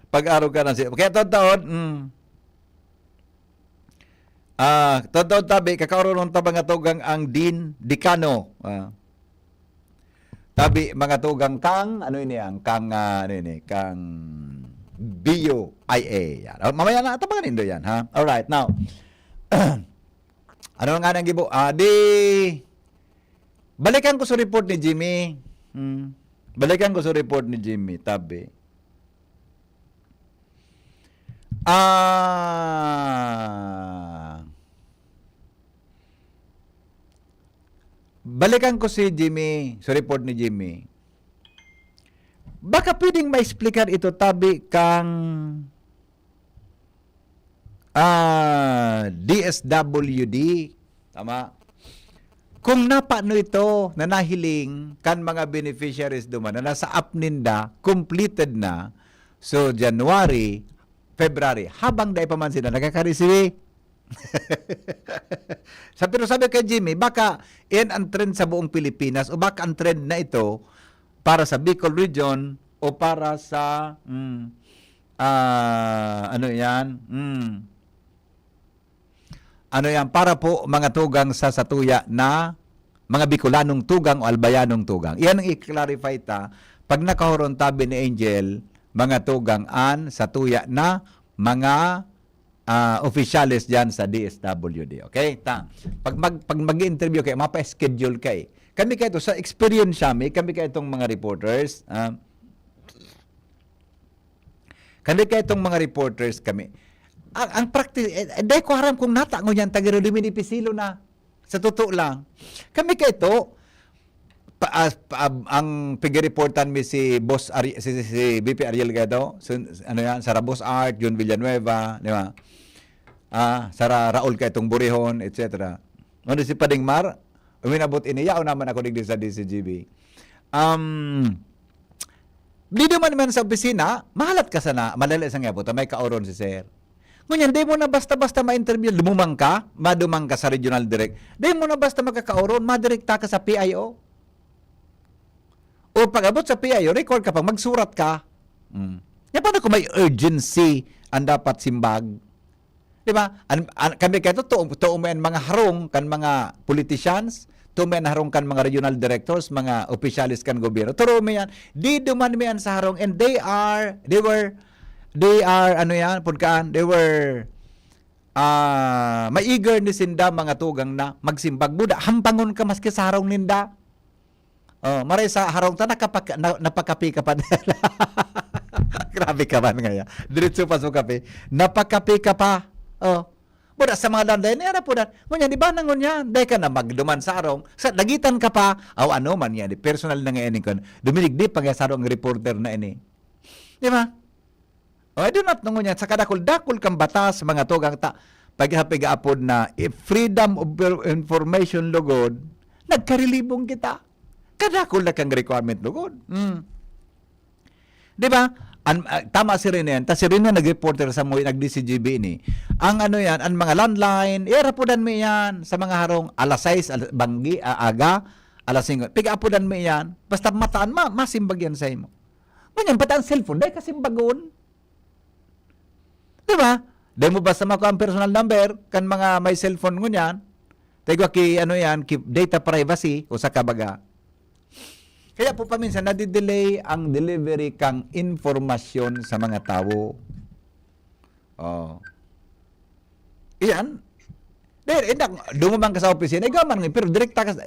Pag-araw ka na siya. Kaya taon-taon, totoo tabi, kakaroon ta mga tugang ang Dean Decano. Tabi mga tugang kang, ano ini ang, kang, kang BUIA. Yan. Mamaya na, tabangan nindo yan, ha? Alright, now, ano nga nang gibo? Balikan ko sa report ni Jimmy. Balikan ko sa report ni Jimmy, tabi. Balikan ko si Jimmy, sa report ni Jimmy. Baka pwedeng ma-explicar ito tabi kang DSWD. Tama? Kung napano ito na nahiling kan mga beneficiaries duman na nasa app ninda, completed na. So, January, February, habang dahil pa man sila nakaka-receive. Pero sabi kay Jimmy, baka yan ang trend sa buong Pilipinas o baka ang trend na ito para sa Bicol Region o para sa ano yan, para po mga tugang sa satuya na mga Bicolanong tugang o Albayanong tugang. Iyan ang i-clarify ta pag nakahuron tabi ni Angel, mga tugang an satuya na mga officials dyan sa DSWD. Okay? Pag mag-interview kayo, mapa-schedule kayo. Kami kayo sa experience kami kayo itong mga reporters. Kami kayo itong mga reporters kami. Ang practice, dahil ko haram kung natango yan, tagirulimin ipisilo na. Sa totoo lang. Kami kayo ito, ang pig-reportan mi si Boss si BP Ariel Gado, ano yan, Sara Boss Art, John Villanueva, di ba? Sara Raul kay itong Burihon, etc. Ano si Pading Mar, uminabot iniya o naman ako digdi sa DCGB. Dito man sa opisina, mahalat ka sana, malala isang yapot, may kaoron si Sir. Ngunyan, di mo na basta-basta ma-interview, lumumang ka, madumang ka sa regional direct. Di mo na basta magkakaoron, madirekta ka sa PIO. O pag-abot sa PIO, record ka pang magsurat ka. Yan paano kung may urgency ang dapat simbag? Di ba? Kami kayo, tuumayan mga harong kan mga politicians, tuumayan harong kan mga regional directors, mga opisyalis kan gobyerno. Turo mo yan. Di duman mo yan sa harong and they were may eager ni sinda mga tugang na magsimbag. Buda, hampangon ka maski sa harong ninda. Maray sa harong ta, napakapi ka pa. Grabe ka man ngayon. Diretso pa sa kape. Napakapi ka pa. Buda, sa mga landay, niyara po na. Ngunyan, di ba nangon yan? Dahil ka na magduman sa harong. Sa lagitan ka pa. Ano man yan. Personal na ngayon ko. Dumiligdi pa sa harong reporter na ini. Di ba? I do not know niya. Sa kadakol-dakol kang batas, mga tugang paghapigaapod na freedom of information lugod, nagkarilibong kita. Kadakol na kang requirement lugod. Di ba? Tama si Rene yan. Ta si Rene nag-reporter sa mga nag-DCGB ni. Ang yan, ang mga landline, irapodan mo yan sa mga harong alas 6, banggi, aga, alas 5. Pigapodan mo yan. Basta mataan, masimbag yan sa imo. Ganyan, pati ang cellphone, dahil kasimbagon. Diba? Dahil mo basta makuha ang personal number kan mga may cellphone mo niyan. Tayo ki keep data privacy o sa kabaga. Kaya po paminsan nadidelay ang delivery kang informasyon sa mga tao. Iyan. Dahil dumamang ka sa opisina, gaman nga, pero direkta ka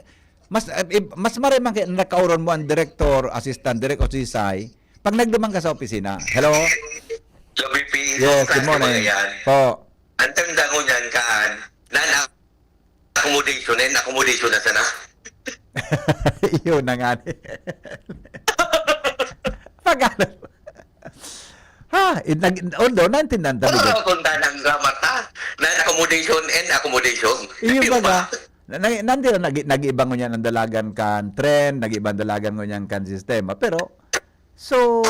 mas maraming kaya nakauron mo ang director, assistant, direct o sisay, pag nagdumang ka sa opisina. Hello? Hello, BP. Yes, good morning. Po. Ang tanda ko niyan, kaan, accommodation na sana. Yun na nga. Pag-alam. Although, naintindihan tabi. Ano kung ng grammar ta? Non-accommodation and accommodation. Iyo ba? Nandito, nag-ibang ko niya ng dalagan kan trend, nag-ibang dalagan ko niya kan sistema. Pero, so,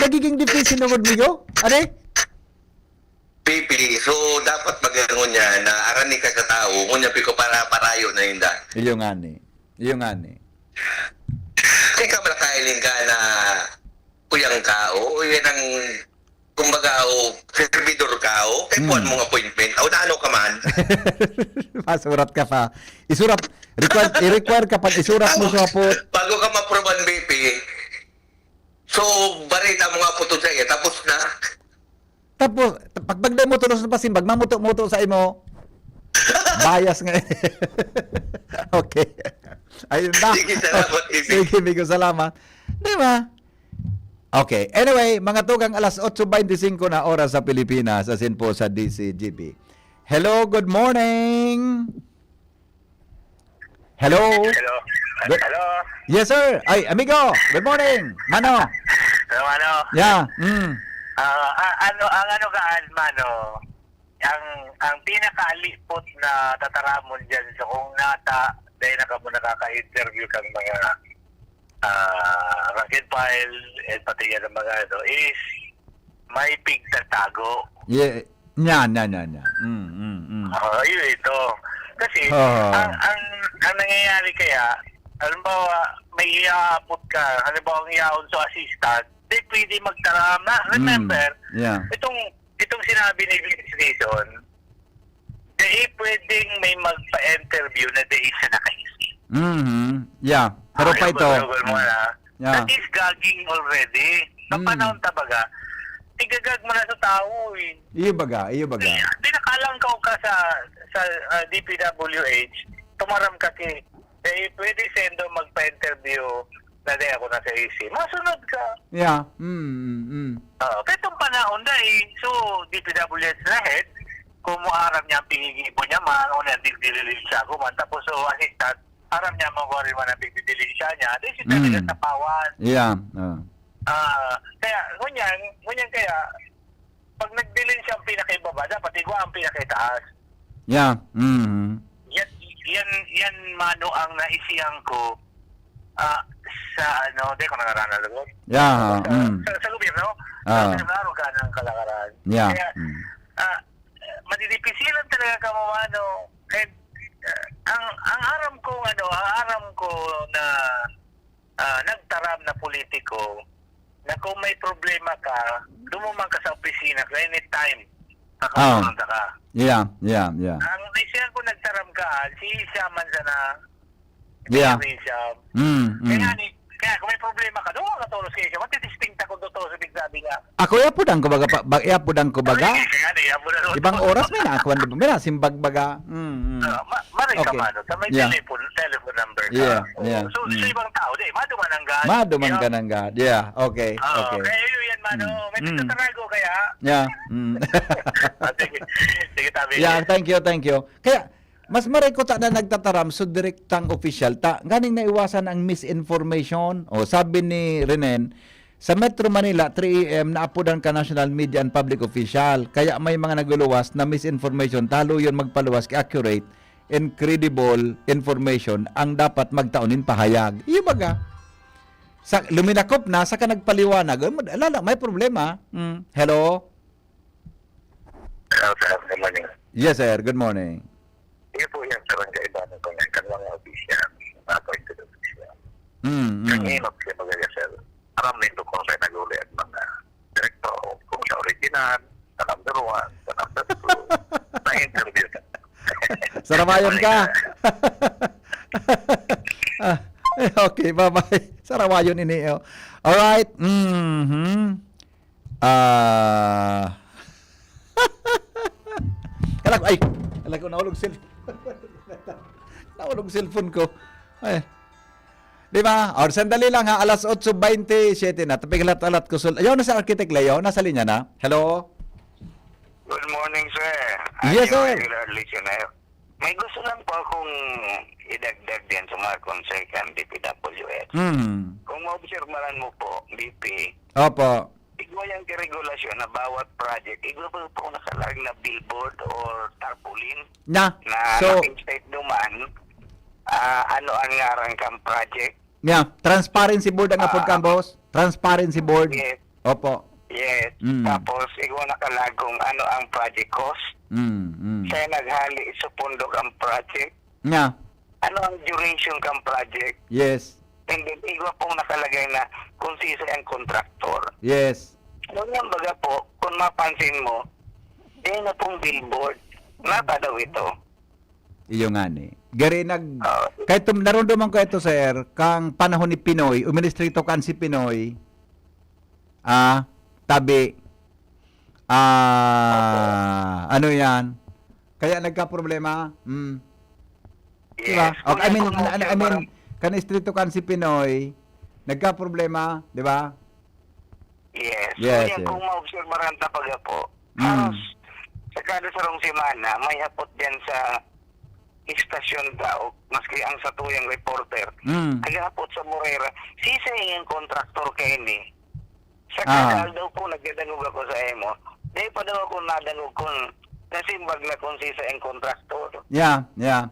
nagiging difícil naman mo Are? PP, so dapat magano'n niya na arani ka sa tao, ngunya piko para parayo na yun da. Iyo nga ni. Kaya ka malakailin ka na kuyang ka o yan ang kumbaga o servidor ka o kay puan mong appointment o na ano ka man. Masurat ka pa. I-require ka pa isurat mo sa po. Bago ka ma-proban BP, so barita mo nga po ito sa iya, tapos na. Tapos, pagdagday mo tulos na pasimbag, mamuto-muto sa imo. Bias nga. Okay. Ayun na. Sige, salamat, BP. Sige, Migo, salamat. Di ba? Okay. Anyway, mga tugang alas 8:25 na oras sa Pilipinas, asin po sa DCGB. Hello, good morning. Hello. Hello. Yes, sir. Ay, amigo. Good morning. Mano. Ano? Yeah. Ang pinakaalipot na tataramon dyan sa kung nata dahil nakaka-interview kang mga rank and file at pati yan ang mga is may pigtatago. Yeah. Yan. Yun ito. Kasi ang nangyayari kaya, halimbawa may iaapot ka, halimbawa ang iaon sa assistant, di pwede magtaram na. Remember, itong sinabi ni Vince Reason, pwedeng may magpa-interview na di siya nakaisip. Yeah. Pero pa ito. That is gagging already. Kapanahon tabaga, tigagag mo na sa tao eh. Iyo baga. Dinakalang ka sa DPWH, tumaram ka pwede sendo magpa-interview na di ako nasa AC. Masunod ka. Yeah. Petong panahon so DPWH na head, kung muaram niya ang pingigibo niya man, o na dililil siya ko man, tapos so assistant, aram niya mo kung rin ang bigdidilinsya niya. Di siya talaga tapawan. Yeah. Kaya, ngunyan kaya, pag nagdilin siya ang pinakaibaba, dapat igwa ang pinakaitaas. Yeah. Mm. Yan mano ang naisiyang ko sa di ko nangaranalag. Yeah. Sa gobyerno, naroon ka ng kalakaran. Yeah. Kaya, madidipisilan talaga ka mo and ang aram ko na nagtaram na politiko na kung may problema ka, lumumang ka sa opisina ka anytime kakapunta ka. Yeah. Ang naisiyan ko nagtaram ka, si Shaman sana Yeah. Kaya kung may problema ka, doon ka tolos kayo siya. Matidistinct ako doon sa bigsabi nga. Ako yapudang ko baga. Ibang oras may na ako may na simbag baga. Maray ka Okay. mano. Sa may Yeah. telephone number ka. Yeah. So, sa ibang tao, maduman ang gad. Maduman ka ng God. Yeah. Okay. Okay. Kaya yun yan, mano. May pagtatarago kaya. Yeah. Sige, tabi. Yeah, thank you. Kaya mas maray ko ta na nagtataram so direktang official ta. Ganing naiwasan ang misinformation. O sabi ni Renen, sa Metro Manila 3 AM naapudan ka National Media and Public Official. Kaya may mga naguluwas na misinformation. Talo yun magpaluwas kay accurate and credible information ang dapat magtaunin pahayag. Iyo baga. Sa luminakop na saka nagpaliwanag. Lala, may problema. Hello. Hello, sir. Good morning. Yes, sir. Good morning. Sige po yan, sir. Ang kaibanan ko yan. Kanwang official. Ako ito ng official. Mm. Kanginot siya magaya, sir. Aram nito kung sa'yo naguli at mga direktor, kung sa original, sa number 1, sa number 2, na-interview ka. Sarabayon ka. Okay, bye-bye. Sarabayon ini. Alright. Kala ko nahulog cellphone. Nahulog cellphone ko. Ay. Di ba? Or sandali lang ha, alas 8:27 na. Tapigalat-alat ko. Ayaw na sa Architect Leo, nasa linya na. Hello? Good morning, sir. Yes, sir. Regular listener. May gusto lang po akong idagdag din sa mga concerned DPWH. Kung maobserbahan mo po, BP, Opo. igwa yung regulasyon na bawat project, igwa po nakalag na billboard or tarpaulin Na. na So, naka-state duman, ano ang ngarang kang project. yeah, transparency board ang apod ka, boss. Transparency board. Yes. Opo. Yes. Tapos, igwa nakalagong ano ang project cost. Kaya naghali sa pundok ang project. Yeah. Ano ang duration kang project. Yes. And then, igwa pong nakalagay na kung sino ang contractor. Yes. Noon yung baga po, kung mapansin mo, na pong billboard. Napa daw ito. Iyo nga ni. Gari kahit narondoman ko ito, sir, kang panahon ni Pinoy, uministrito kan si Pinoy, tabi, ano yan? Kaya nagka-problema? Diba? Yes. Okay, I mean, kan istrito kan si Pinoy, nagka-problema, di ba? Yes. Yes, So, yes. kung maobserbaran tapaga po, halos sa kada sarong semana, may hapot din sa istasyon daw, maski ang sa tuyang reporter, agapot sa Morera, sisa yung kontraktor kayo ni. Sa kadal daw po, nagdadangog ako sa emo, dahil pa daw ako nadangog kung nasimbag na kung sisa yung kontraktor. Yeah. No.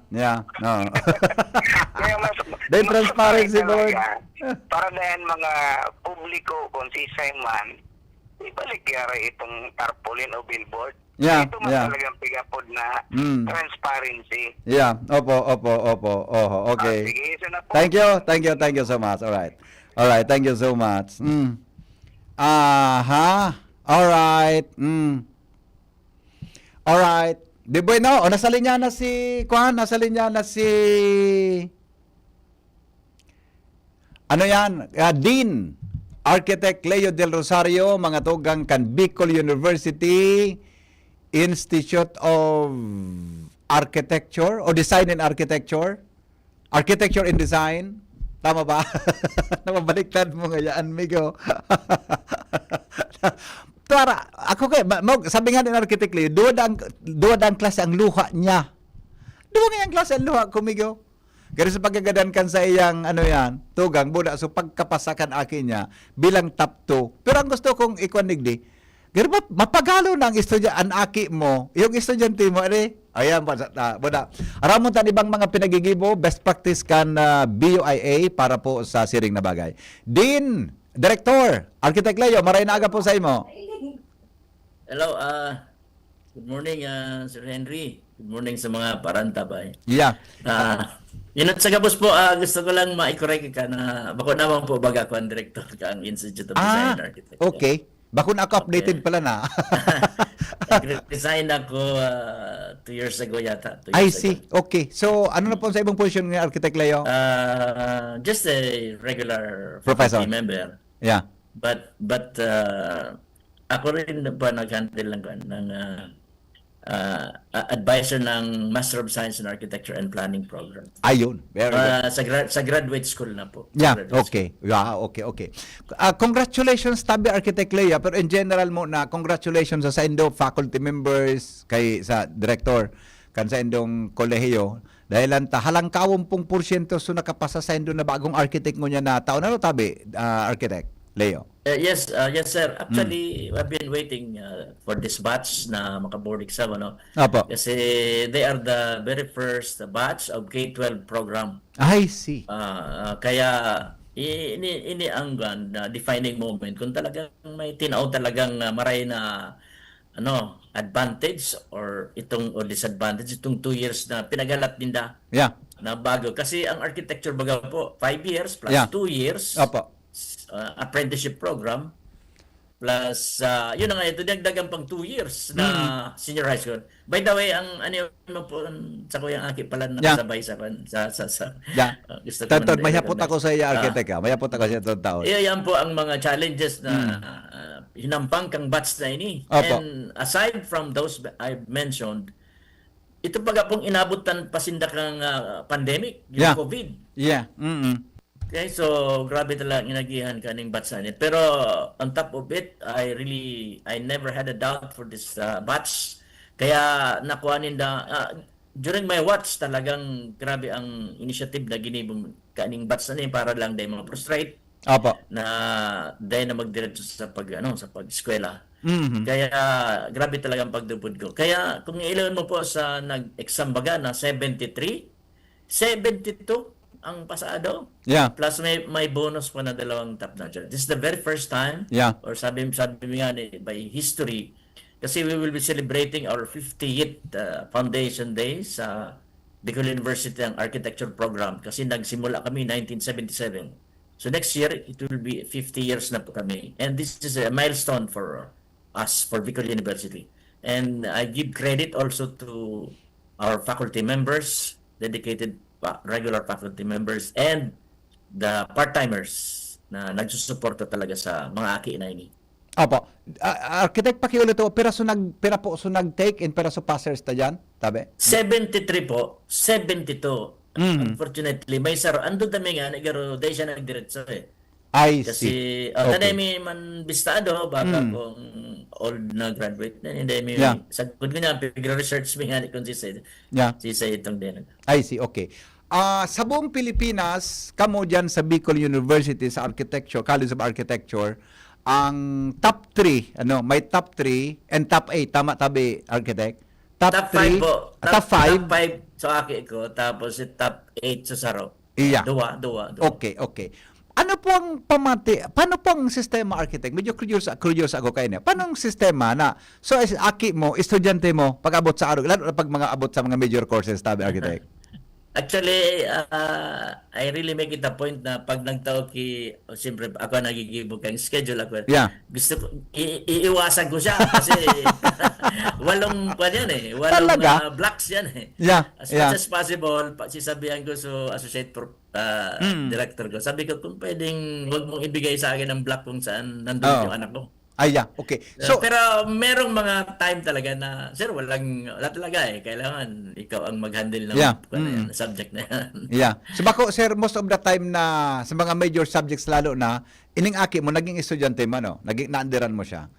Kaya mas Dahil transparency board. Para dahil mga publiko kung sisa man, ibalik yara itong tarpaulin o billboard. Yeah, Ito mas yeah. talagang pigapod na transparency. Yeah, opo. Okay. Sige, isa na po. Thank you so much. All right, thank you so much. Alright. Alright. Di bueno, nasa linya na si ano yan? Dean Architect Leo Del Rosario, mga tugang kan Bicol University Institute of Architecture o Design and Architecture and Design. Tama ba? Nababaliktad mo ngayon, Migo. Tara, ako sabi nga ng Architect Leo, duwad ang klase ang luha niya. Duwag nga ang klase ang luha ko, Migo. Pero sa pagkagadan kan sa iyang ano yan, tugang buda so pagkapasakan akin niya bilang top 2. Pero ang gusto kong ikuanigdi, pero mapagalo na ang ang aki mo, yung estudyante mo, ayan po, buda. Aramon tan ibang mga pinagigibo, best practice kan BUIA para po sa siring na bagay. Dean, Director, Architect Leo, maray na aga po sa imo. Hello, good morning, Sir Henry. Good morning sa mga parantabay. Yeah. Yun at sa gabos po, gusto ko lang ma-correct ka na bako naman po baga ko ang director ka ang Institute of Design and Architecture. Okay. Bako na ako updated pala na. Resign ako 2 years ago yata. 2 years I see. ago. Okay. So, ano na po sa ibang position ng Architect Leo? Just a regular Professor. faculty member. Yeah. But ako rin pa nag-handle ng advisor ng Master of Science in Architecture and Planning program. Ayun. Very good. Sa graduate school na po. Yeah, Graduate okay. Yeah, okay. Congratulations, Tabi Architect Lea. Pero in general mo na, congratulations sa indo faculty members, kay sa director, kan sa indong kolehiyo. Dahil halang 20% so nakapasa sa indo na bagong architect mo niya na taon. Ano, Tabi, Architect Leo? Yes, sir. Actually, I've been waiting for this batch na maka-board exam, ano? Apo. Kasi they are the very first batch of K-12 program. I see. Kaya ini ang defining moment kung talagang may tinaw talagang maray na advantage or disadvantage itong 2 years na pinagalat ninda. Yeah. Na bago kasi ang architecture baga po 5 years plus 2 years. Apo. Apprenticeship program plus yun na nga ito dagdagan pang 2 years na senior high school. By the way, ang mo po sa kuyang aki pala nakasabay sa Yeah. gusto ko Tantod, mayapot ako sa iya, Architect. Mayapot ako sa itong taon. Yan po ang mga challenges na hinampang kang batch na ini. Opo. And aside from those I've mentioned, ito baga pong inabutan pasindak ng pandemic, yung COVID. Yeah. Okay, so grabe talaga inagihan kaning batch na ini. Pero on top of it, I never had a doubt for this batch. Kaya nakuha ninda during my watch talagang grabe ang initiative na ginibong kaning batch na ini para lang dahil mga prostrate. Apo. Na dahil na magdiretso sa pag-eskwela. Kaya grabe talaga ang pagdubod ko. Kaya kung ilan mo po sa nag-exam baga na 72 ang pasado. Yeah. Plus may bonus pa na 2 top notcher. This is the very first time. Yeah. Or sabi nga by history. Kasi we will be celebrating our 50th Foundation Day sa Bicol University ang Architecture Program. Kasi nagsimula kami 1977. So next year, it will be 50 years na po kami. And this is a milestone for us, for Bicol University. And I give credit also to our faculty members, dedicated regular faculty members, and the part-timers na nagsusuporta talaga sa mga aki na ini. Apo. Architect, pakiulit to, pera po nag-take in pera so passers ta dyan, tabi? 73 po, 72. Unfortunately, may saro. Ando dami nga, nagaro, dahil siya nagdiretso eh. I Kasi, see. tanay may man bistado, baka kung old na graduate na, hindi may, sagod ko niya, pag-research may nga kung si say itong din. I see, okay. Sa buong Pilipinas, kamo dyan sa Bicol University sa Architecture, College of Architecture, ang top 3, may top 3 and top 8, tama tabi, Architect? Top 5 po. Top 5? Top 5 sa aki ko, tapos top 8 sa saro. Iya. Dua. Okay. Ano po ang paano po ang sistema, Architect? Medyo curious ako kayo niya. Paano ang sistema na, so aki mo, estudyante mo, pag-abot sa araw, lalo na pag mga abot sa mga major courses, tabi, Architect? Actually, I really make it a point na pag nagtao siyempre ako nagigibog kang schedule ako. Yeah. Gusto ko, iiwasan ko siya kasi walong blocks yan eh. Yeah. As much as possible, sisabihan ko sa associate director ko. Sabi ko, kung pwedeng huwag mong ibigay sa akin ang block kung saan nandun yung anak ko. Okay. So, pero merong mga time talaga na, sir, wala talaga eh. Kailangan ikaw ang mag-handle ng subject na yan. Yeah. So bako, sir, most of the time na sa mga major subjects lalo na, ining aki mo, naging estudyante mo, no? Naging naandiran mo siya?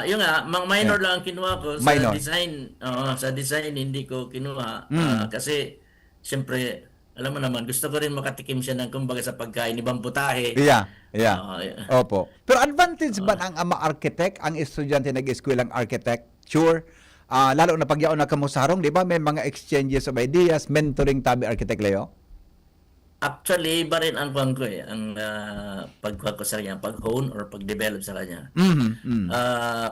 Yung nga, minor lang ang kinuha ko. Sa Minor. design, sa design hindi ko kinuha. Kasi, siyempre, alam mo naman, gusto ko rin makatikim siya ng kumbaga sa pagkain, ibang putahe. Yeah. Oo, yeah. Opo. Pero advantage ba ang ama architect, ang estudyante nag-eskwela ng architecture? Lalo na pagyaon na kamo sa harong, di ba? May mga exchanges of ideas, mentoring tabi Architect Leo? Actually, iba rin ang ko eh, ang pagkuha ko sa kanya, pag-hone or pag-develop sa kanya.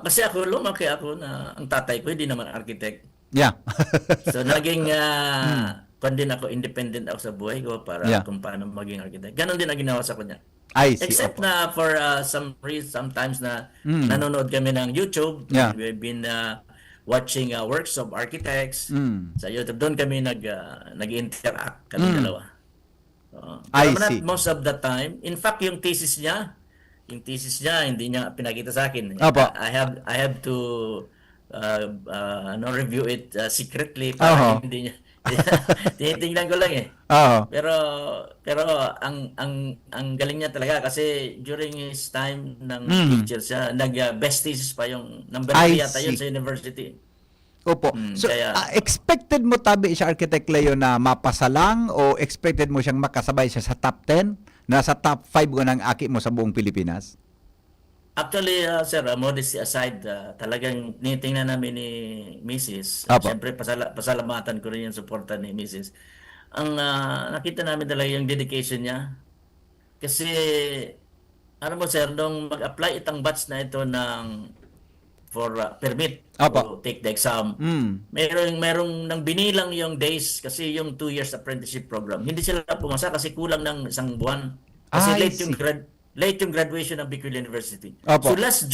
Kasi lumaki ako na ang tatay ko hindi naman architect. Yeah. So naging kung din ako, independent ako sa buhay ko para kung paano maging architect. Ganon din ang ginawa sa kanya. I see. Except na for some reason, sometimes na nanonood kami ng YouTube. Yeah. We've been watching works of architects sa YouTube. Doon kami nag-interact kami dalawa. I But see. not most of the time. In fact, yung thesis niya, hindi niya pinakita sa akin. Opo. I have to review it secretly para hindi niya. Tinitingnan ko lang eh. Pero ang galing niya talaga kasi during his time ng teacher siya, best thesis pa yung number 3 yata yun sa university. Opo. So, expected mo tabi siya Architect Leo na mapasa lang o expected mo siyang makasabay siya sa top 10? Nasa top 5 ko ng aki mo sa buong Pilipinas? Actually, sir, modesty aside, talagang tinitingnan namin ni Mrs. Apo. Siyempre, pasalamatan ko rin yung suporta ni Mrs. Ang nakita namin talaga yung dedication niya. Kasi, ano mo sir, nung mag-apply itang batch na ito for permit to take the exam, merong nang binilang yung days kasi yung 2 years apprenticeship program. Hindi sila pumasa kasi kulang ng isang buwan. Kasi late yung graduation ng Bicol University. Opo. So last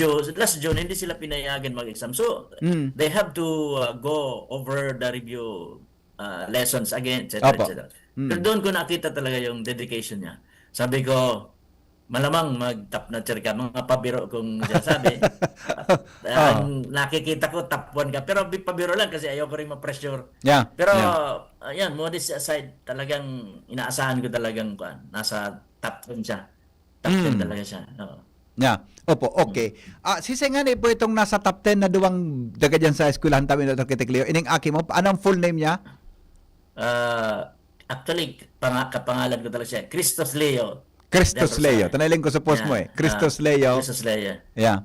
June, hindi sila pinayagan mag-exam. So they have to go over the review lessons again, etc. etc. Pero doon ko nakita talaga yung dedication niya. Sabi ko, malamang mag-top notcher ka, mga pabiro kung sabi. Nakikita ko top 1 ka. Pero pabiro lang kasi ayoko rin ma-pressure. Yeah. Pero ayan, modesty aside, talagang inaasahan ko talagang nasa top 10 siya. Top 10 talaga siya. Oo. Yeah. Opo, okay. Sisingani po itong nasa top 10 na duwang daga dyan sa eskwelahan tabi ng Architect Leo. Ining aki mo, anong full name niya? Actually, kapangalan ko talaga siya. Christos Leo. Christos Leo. Tanailing ko sa post mo eh. Christos Leo. Christos Leo. Yeah.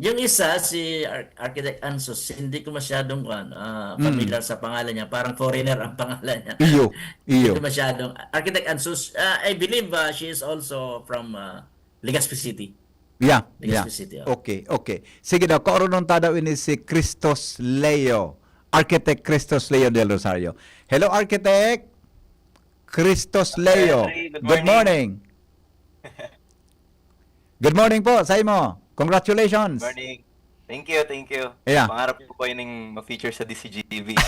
Yung isa, si Architect Ansos, hindi ko masyadong familiar sa pangalan niya. Parang foreigner ang pangalan niya. Iyo. Hindi ko masyadong. Architect Ansos, I believe she is also from Legazpi City. Yeah. Legazpi City. Okay. Sige daw, kauronon daw ini si Christos Leo. Architect Christos Leo del Rosario. Hello, Architect. Christos Leo. Good morning. Good morning po sa imo. Congratulations. Morning. Thank you. Yeah. Pangarap ko po yun ma-feature sa DCGTV.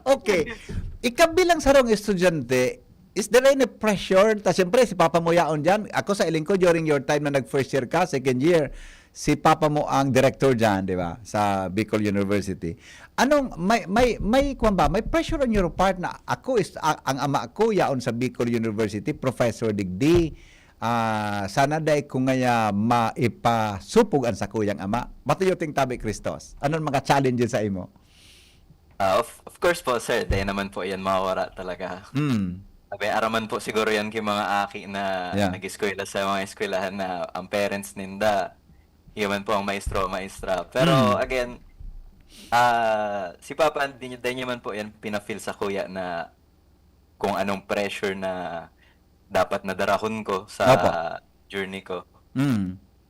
Okay. Ikabilang sarong estudyante, is there any pressure? Siyempre, si Papa mo yaon dyan. Ako sa iling ko, during your time na nag-first year ka, second year, si Papa mo ang director dyan, di ba? Sa Bicol University. May pressure on your part na ang ama ko yaon sa Bicol University, Professor Digdi, sana day ko ngaya maipasupugan sa kuyang ama. Bato yung tabi, Christos? Anong mga challenges sa imo? Of course po, sir. Dahil naman po yan mawawala talaga. Sabi, araman po siguro yan kay mga aki na nag-eskwela sa mga eskwelahan na ang parents ninda, yaman po ang maestra. Pero again, si Papa, din niya man po yan pinafeel sa kuya na kung anong pressure na dapat nadarahon ko sa journey ko.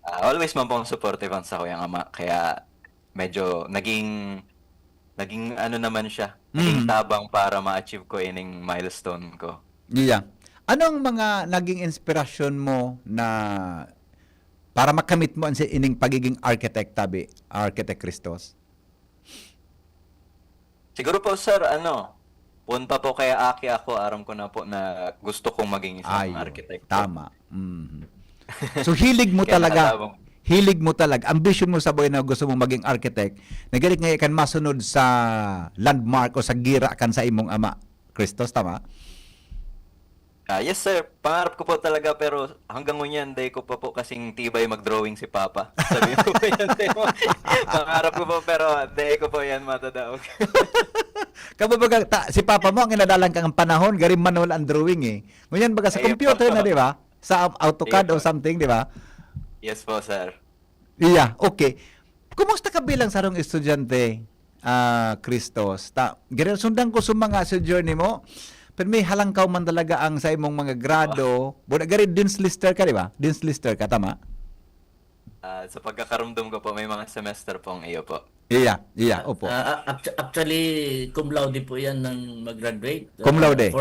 Always man pong supportive sa kuyang ama. Kaya medyo naging ano naman siya. Naging tabang para ma-achieve ko ining milestone ko. Yeah. Anong mga naging inspirasyon mo na para makamit mo ang ining pagiging architect tabi, Architect Christos? Siguro po sir, punta po kaya aki ako, aram ko na po na gusto kong maging isang architect. Tama. So hilig mo talaga. Hilig mo talaga. Ambition mo sa buhay na gusto mong maging architect. Nagalit nga ikan masunod sa landmark o sa gira kan sa imong ama. Christos, tama? Yes sir, pangarap ko po talaga pero hanggang ngunyan day ko pa po kasing tibay mag-drawing si Papa. Sabi ko po yan, pangarap ko po pero day ko po yan matadaog. Kababaga, si Papa mo, ang inadalang kang panahon, garing manual ang drawing eh. Ngunyan baga sa Ayun computer po. na, di ba? Sa AutoCAD Ayun o po. something, di ba? Yes po, sir. Yeah, okay. Kumusta ka bilang sarong estudyante, Christos? Ganyan, sundan ko sa mga sa journey mo, pero may halangkaw man talaga ang sa imong mga grado. Buna gari Dean's Lister ka, di ba? Dean's Lister ka, tama? Sa pagkakarumdum ko po, may mga semester pong iyo po. Iya, opo. Actually, cum laude po yan ng mag-graduate. Cum laude.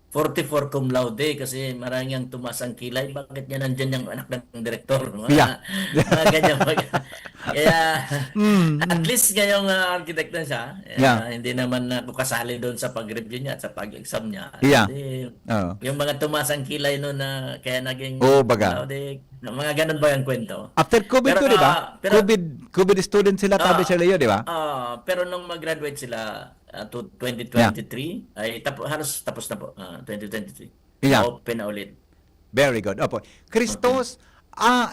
44 cum laude kasi maraming ang tumaas ang kilay. Bakit niya nandyan yung anak ng direktor? Yeah. Mga ganyan. Kaya, at least ngayong architect na siya, Yeah. hindi naman ako kasali doon sa pag-review niya at sa pag-exam niya. Yeah. Hindi, Oo. yung mga tumaas ang kilay noon na kaya naging Oo, baga. cum laude, mga ganun ba yung kwento? After COVID Pero, to, di ba? pero- COVID student sila, tabi sila yun, di ba? pero nung mag-graduate sila to 2023, ay halos tapos na po, 2023. Yeah. Open na ulit. Very good. Opo. Christos,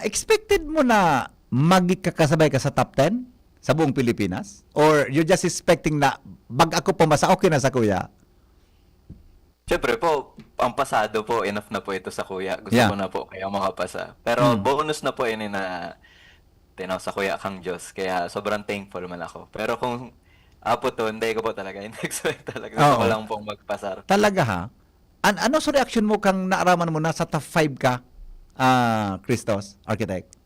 expected mo na magkakasabay ka sa top 10 sa buong Pilipinas? Or you just expecting na bag ako pumasa, okay na sa kuya? Siyempre po, ang pasado po, enough na po ito sa kuya. Gusto Yeah. ko na po kaya makapasa. Pero bonus na po yun na tinaw sa kuya kang Diyos. Kaya sobrang thankful man ako. Pero kung apo to, hindi ko po talaga in-expect talaga. Gusto ko Oo. lang pong magpasar. Talaga ha? Ano sa reaction mo kang naaraman mo na sa top 5 ka, Christos, architect?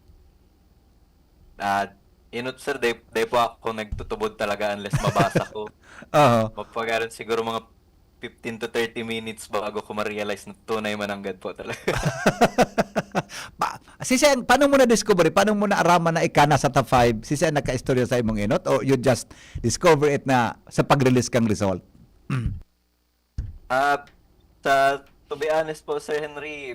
Sir, day po ako nagtutubod talaga unless mabasa ko. Oo. Mapagaran siguro mga 15 to 30 minutes bago ko ma-realize na tunay mananggad po talaga. Sisian, paano mo na-discover? Paano mo naaraman na ika na sa top 5? Sisian, nagka-istorya sa imong inot? O you just discover it na sa pag-release kang result? To be honest po, Sir Henry,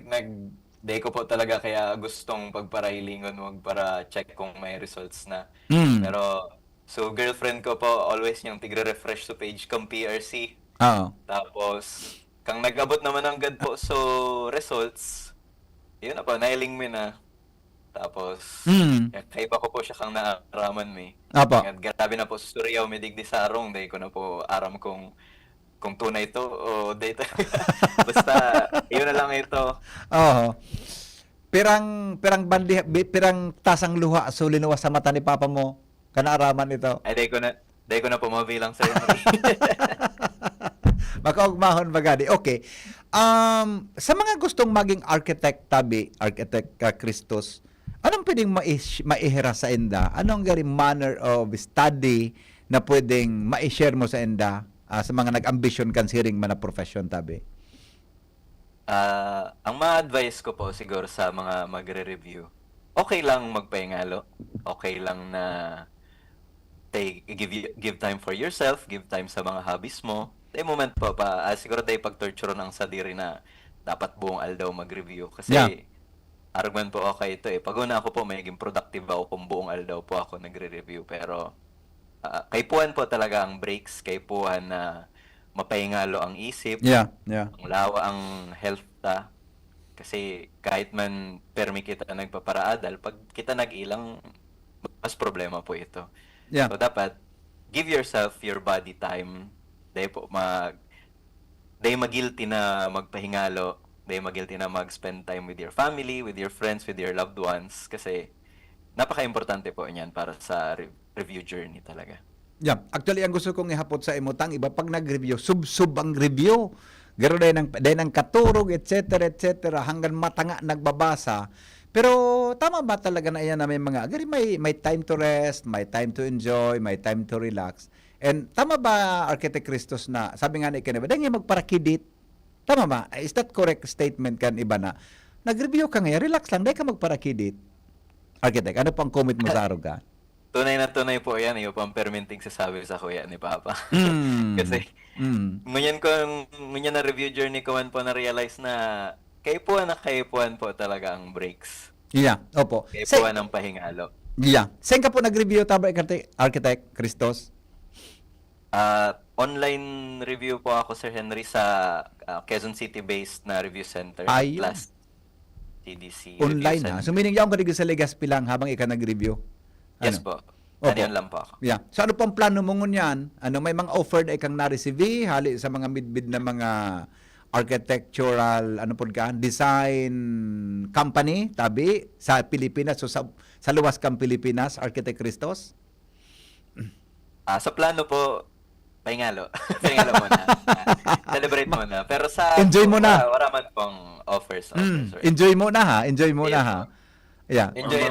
day ko po talaga kaya gustong pagparailingon, wag para check kung may results na. Pero, so girlfriend ko po, always yung tigre-refresh sa page kang PRC. Oo. Tapos, kang nag-abot naman ang God po so results, yun na po, nailing mo na. Tapos, kaiba ko po siya kang naaraman may. Apo. Grabe na po sa Suryaw, may digdi sa arong, day ko na po aram kung tunay to o day talaga. Basta, yun na lang ito. Oo. Pirang tasang luha so linuwas sa mata ni Papa mo. Kanaaraman ito. Ay, day ko na po mabilang sa Henry. Makaugmahon bagadi. Okay. Sa mga gustong maging architect Christos, anong pwedeng maihira sa enda? Anong gari manner of study na pwedeng ma-share mo sa enda sa mga nag-ambition kan siring man na profession tabi? Ang ma-advise ko po siguro sa mga magre-review, okay lang magpahingalo. Okay lang na give time for yourself, give time sa mga hobbies mo. Day moment po pa, siguro day pag-torture ng sadiri na dapat buong aldaw mag-review. Kasi, argument po okay ito eh. Pag una ako po, magiging productive ako kung buong aldaw po ako nagre-review. Pero, kaipuan po talaga ang breaks, kaipuan na mapahingalo ang isip, ang lawa ang health ta. Kasi kahit man permi kita nagpaparaadal, pag kita nag-ilang, mas problema po ito. So dapat, give yourself your body time. Dahil po mag-guilty na magpahingalo, dahil mag-guilty na mag-spend time with your family, with your friends, with your loved ones. Kasi napaka-importante po niyan para sa review journey talaga. Actually, ang gusto kong ihapot sa imutang, iba pag nag-review, sub-sub ang review. Garo dahil ng katurog, etc. hanggang matanga nagbabasa. Pero tama ba talaga na iyan na may mga, may time to rest, may time to enjoy, may time to relax. And tama ba, Architect Christos, na sabi nga na ikan, dahil magparakidit? Tama ba? Is that correct statement kan iba na? Nag-review ka ngayon, relax lang, dahil ka magparakidit. Architect, ano pang comment mo sa aruga? Tunay na tunay po yan, yung pang perminting sasabi sa kuya ni Papa. Kasi, ngunyan na review journey ko man po na-realize na kaipuan po talaga ang breaks. Opo. Kaipuan ang pahingalo. Saan ka po nag-review, tama, Architect Christos? Online review po ako, Sir Henry, sa Quezon City-based na review center. Plus CDC online review ha? So meaning yaong ka sa Legazpi lang habang ikaw nag-review? Yes po. Opo. Yun lang po ako. Yeah. So ano pang plano mo ngunyan? Ano, may mga offered ay kang na-receive hali sa mga midbid na mga architectural, ano po ka, design company, tabi, sa Pilipinas, so sa luwas kang Pilipinas, Architect Christos? Sa plano po, pahingalo. Pahingalo muna. Celebrate muna. Pero sa... Enjoy mo na. Wala man pong offers. Enjoy mo na ha, enjoy mo na ha. Yeah. Enjoy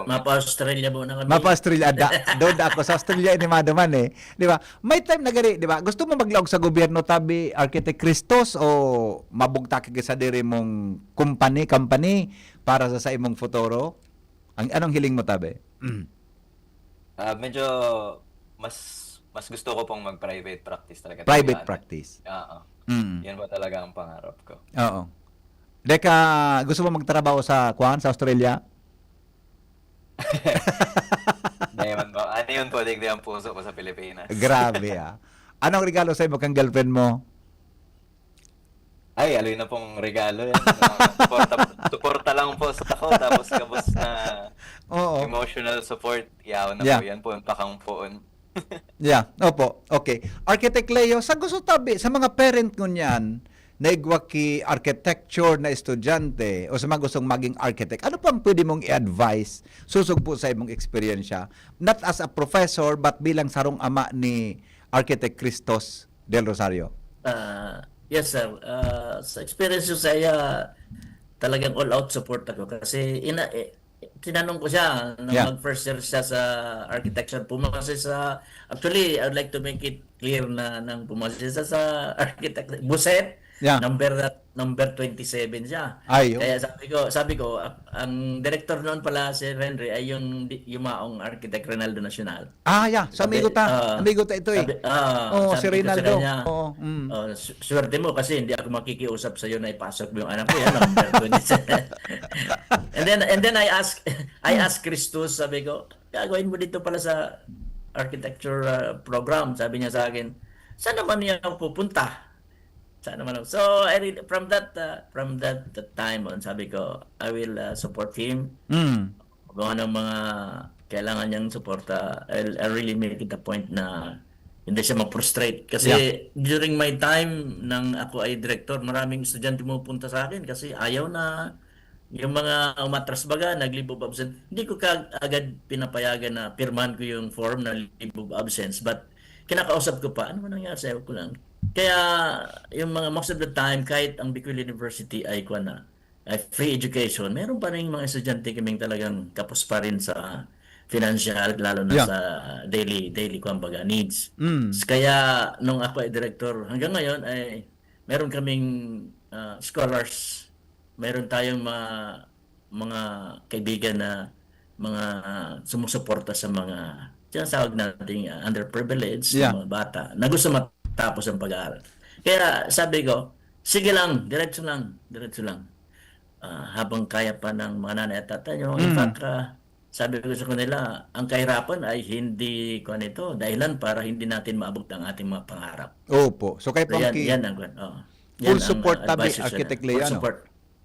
Mapa-Australia muna kami. Mapa-Australia. Doon ako sa Australia ni man eh. Di ba? May time na gari, di ba? Gusto mo maglaog sa gobyerno tabi Architect Christos o mabugta ka sa diri mong company para sa imong futuro? Anong hiling mo tabi? Medyo mas gusto ko pong mag-private practice talaga. Private practice. Oo. Yan po talaga ang pangarap ko. Oo. Deka, gusto mo magtrabaho sa Australia? Diamond po. Ano yun po, digdi ang puso ko sa Pilipinas. Grabe ah. Anong regalo sa kang girlfriend mo? Ay, aloy na pong regalo yan. Suporta lang po sa ako, tapos kabos na emotional support. Yaw na po yan po, pakang poon. Yeah, opo. Okay. Architect Leo, sa gusto tabi, sa mga parent ngunyan, naigwa ki architecture na estudyante o sa mga gustong maging architect, ano pang pwede mong i-advise susog po sa imong eksperyensya? Not as a professor, but bilang sarong ama ni Architect Christos Del Rosario. Yes, sir. Sa experience ko saya, talagang all-out support ako. Kasi tinanong ko siya nung mag-first year siya sa architecture. Pumasa sa... Actually, I'd like to make it clear na nang pumasa siya sa architect. Buset, number 27 siya. Kaya sabi ko, ang director noon pala si Henry ay yung yumaong architect Ronaldo Nacional. So amigo ta ito eh. Si Ronaldo. Swerte mo kasi hindi ako makikiusap sa iyo na ipasok mo yung anak ko yan, number 27. and then I asked Christos, sabi ko, gagawin mo dito pala sa architecture program. Sabi niya sa akin, saan naman niya pupunta? So from that time on, sabi ko, I will support him. Kung anong mga kailangan niyang suporta, I'll really make it a point na hindi siya mag-frustrate. Kasi during my time nang ako ay director, maraming estudyante pumupunta sa akin kasi ayaw na yung mga umatras baga, nag-leave of absence. Hindi ko agad pinapayagan na pirmahan ko yung form na leave of absence, but kinakausap ko pa, ano man nangyari sa'yo ko lang. Kaya yung mga most of the time, kahit ang Bicol University ay free education, meron pa rin mga estudyante kaming talagang kapos pa rin sa financial, lalo na sa daily kumbaga needs. Kaya nung ako ay director, hanggang ngayon ay meron kaming scholars, meron tayong mga kaibigan na mga sumusuporta sa mga sinasawag nating underprivileged mga bata na gusto matapos ang pag-aaral. Kaya sabi ko, sige lang, diretso lang. Habang kaya pa ng mga nanay at tatay nyo. In fact, sabi ko sa kanila, ang kahirapan ay hindi dahilan para hindi natin maabot ang ating mga pangarap. Opo. So kayo pang full support tabi, Architect Leo.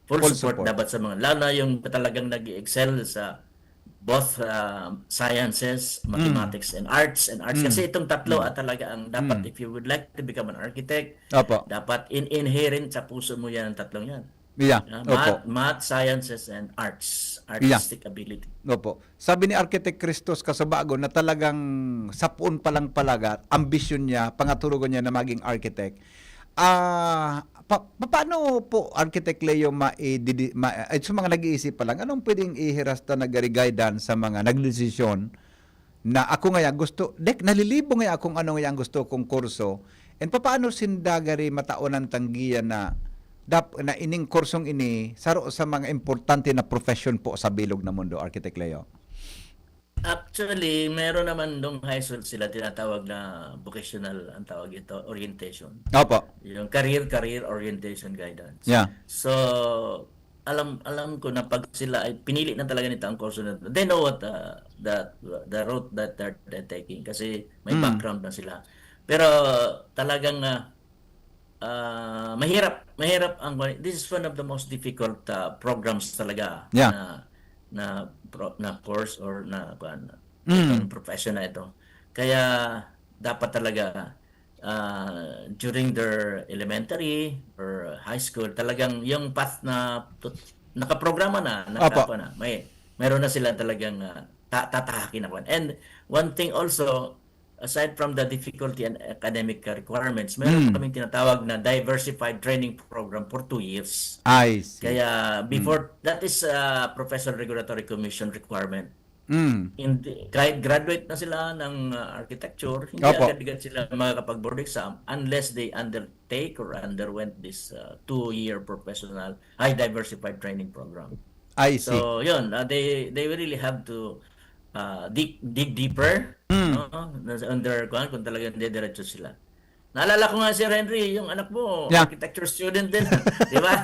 Full support dapat sa mga, lalo yung talagang nag-excel sa both sciences, mathematics, and arts. Kasi itong tatlo talaga ang dapat, if you would like to become an architect, dapat inherent sa puso mo yan ang tatlong yan. Math, sciences, and arts. Artistic ability. Opo. Sabi ni Architect Christos Casabago na talagang sapun palang palagat, ambisyon niya, pangaturugan niya na maging architect. Paano po, Architect Leo, sa mga nag-iisip pa lang, anong pwedeng ihirasta na guidance sa mga nagdesisyon na ako nga nalilibo nga akong ano nga gusto kong kurso, and paano sindagari mataonan tanggiyan na ining kursong ini saro sa mga importante na profession po sa bilog na mundo, Architect Leo? Actually, meron naman nung high school sila tinatawag na vocational, ang tawag ito, orientation. Opo. Yung career orientation guidance. Yeah. So, alam ko na pag sila ay pinili na talaga nito ang kurso na ito, they know what the route that they're taking kasi may background na sila. Pero talagang mahirap ang, this is one of the most difficult programs talaga na course or na itong profession na ito. Kaya dapat talaga during their elementary or high school, talagang yung path na nakaprograma na, mayroon na sila talagang tatahakin na. And one thing also, aside from the difficulty and academic requirements, meron kaming tinatawag na diversified training program for 2 years. I see. Kaya before, that is Professional Regulatory Commission requirement. Kahit graduate na sila ng architecture, hindi agad-agad sila makakapag-board exam unless they undertake or underwent this 2-year professional high diversified training program. I see. So yun, they really have to dig deeper on their kung talagang diretso sila. Naalala ko nga, Sir Henry, yung anak mo, architecture student din. Di ba?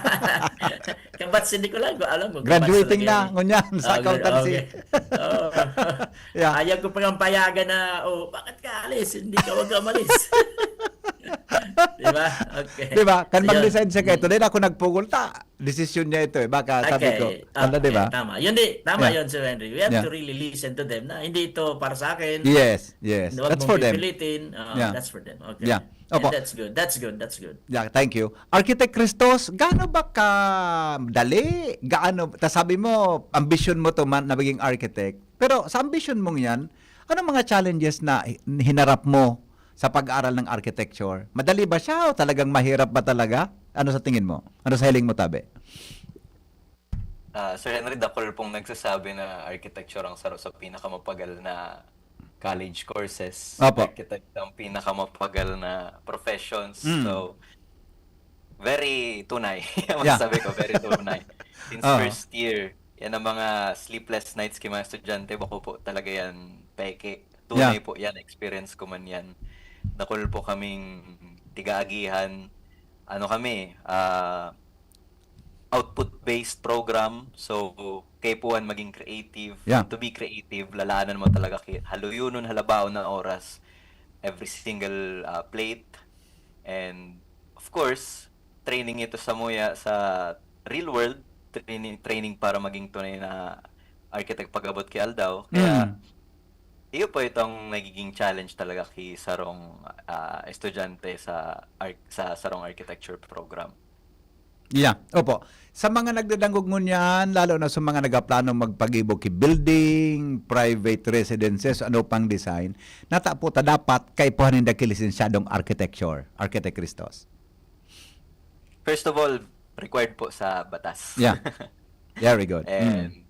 Kabats, hindi ko lang alam mo. Graduating na, ngunyan, sa accountancy. Ayaw ko pang payagan na, bakit ka alis? Hindi ka wag umalis. Di ba? Okay. Di ba? Kan mag-design siya kayo. Today ako nagpugol desisyon niya ito Baka sabi ko. Di ba? Tama. Tama yun, Sir Henry. We have to really listen to them na hindi ito para sa akin. Yes. That's for them. That's for them. Okay. Yeah. Opo. And that's good. Yeah, thank you. Architect Cristos, gaano ba dali? Sabi mo, ambition mo to na maging architect. Pero sa ambition mong yan, ano mga challenges na hinarap mo sa pag-aaral ng architecture? Madali ba siya o talagang mahirap ba talaga? Ano sa tingin mo? Ano sa hiling mo, Tabe? Sir Henry, dakol pong nagsasabi na architecture ang sa pinakamapagal na college courses. Opo. Architect ang pinakamapagal na professions. So, very tunay. Masasabi ko, very tunay. Since first year, yan ang mga sleepless nights kay mga estudyante. Bako po talaga yan peke. Tunay po yan. Experience ko man yan. Dakol po kaming tigaagihan. Output-based program. So, kaipuan maging creative. To be creative, lalaanan mo talaga haluyunon, halabaon na oras. Every single plate. And, of course, training ito sa real world. Training para maging tunay na architect pag-abot kay Aldao. Kaya, iyo po itong nagiging challenge talaga kay sarong estudyante sa sarong architecture program. Opo. Sa mga nagdadangog mo niyan, lalo na sa mga nagaplano magpag-ibog ki building, private residences, ano pang design, natapo ta dapat kay puhanin da kilisensyadong architecture, Architect Cristos. First of all, required po sa batas. Very good. And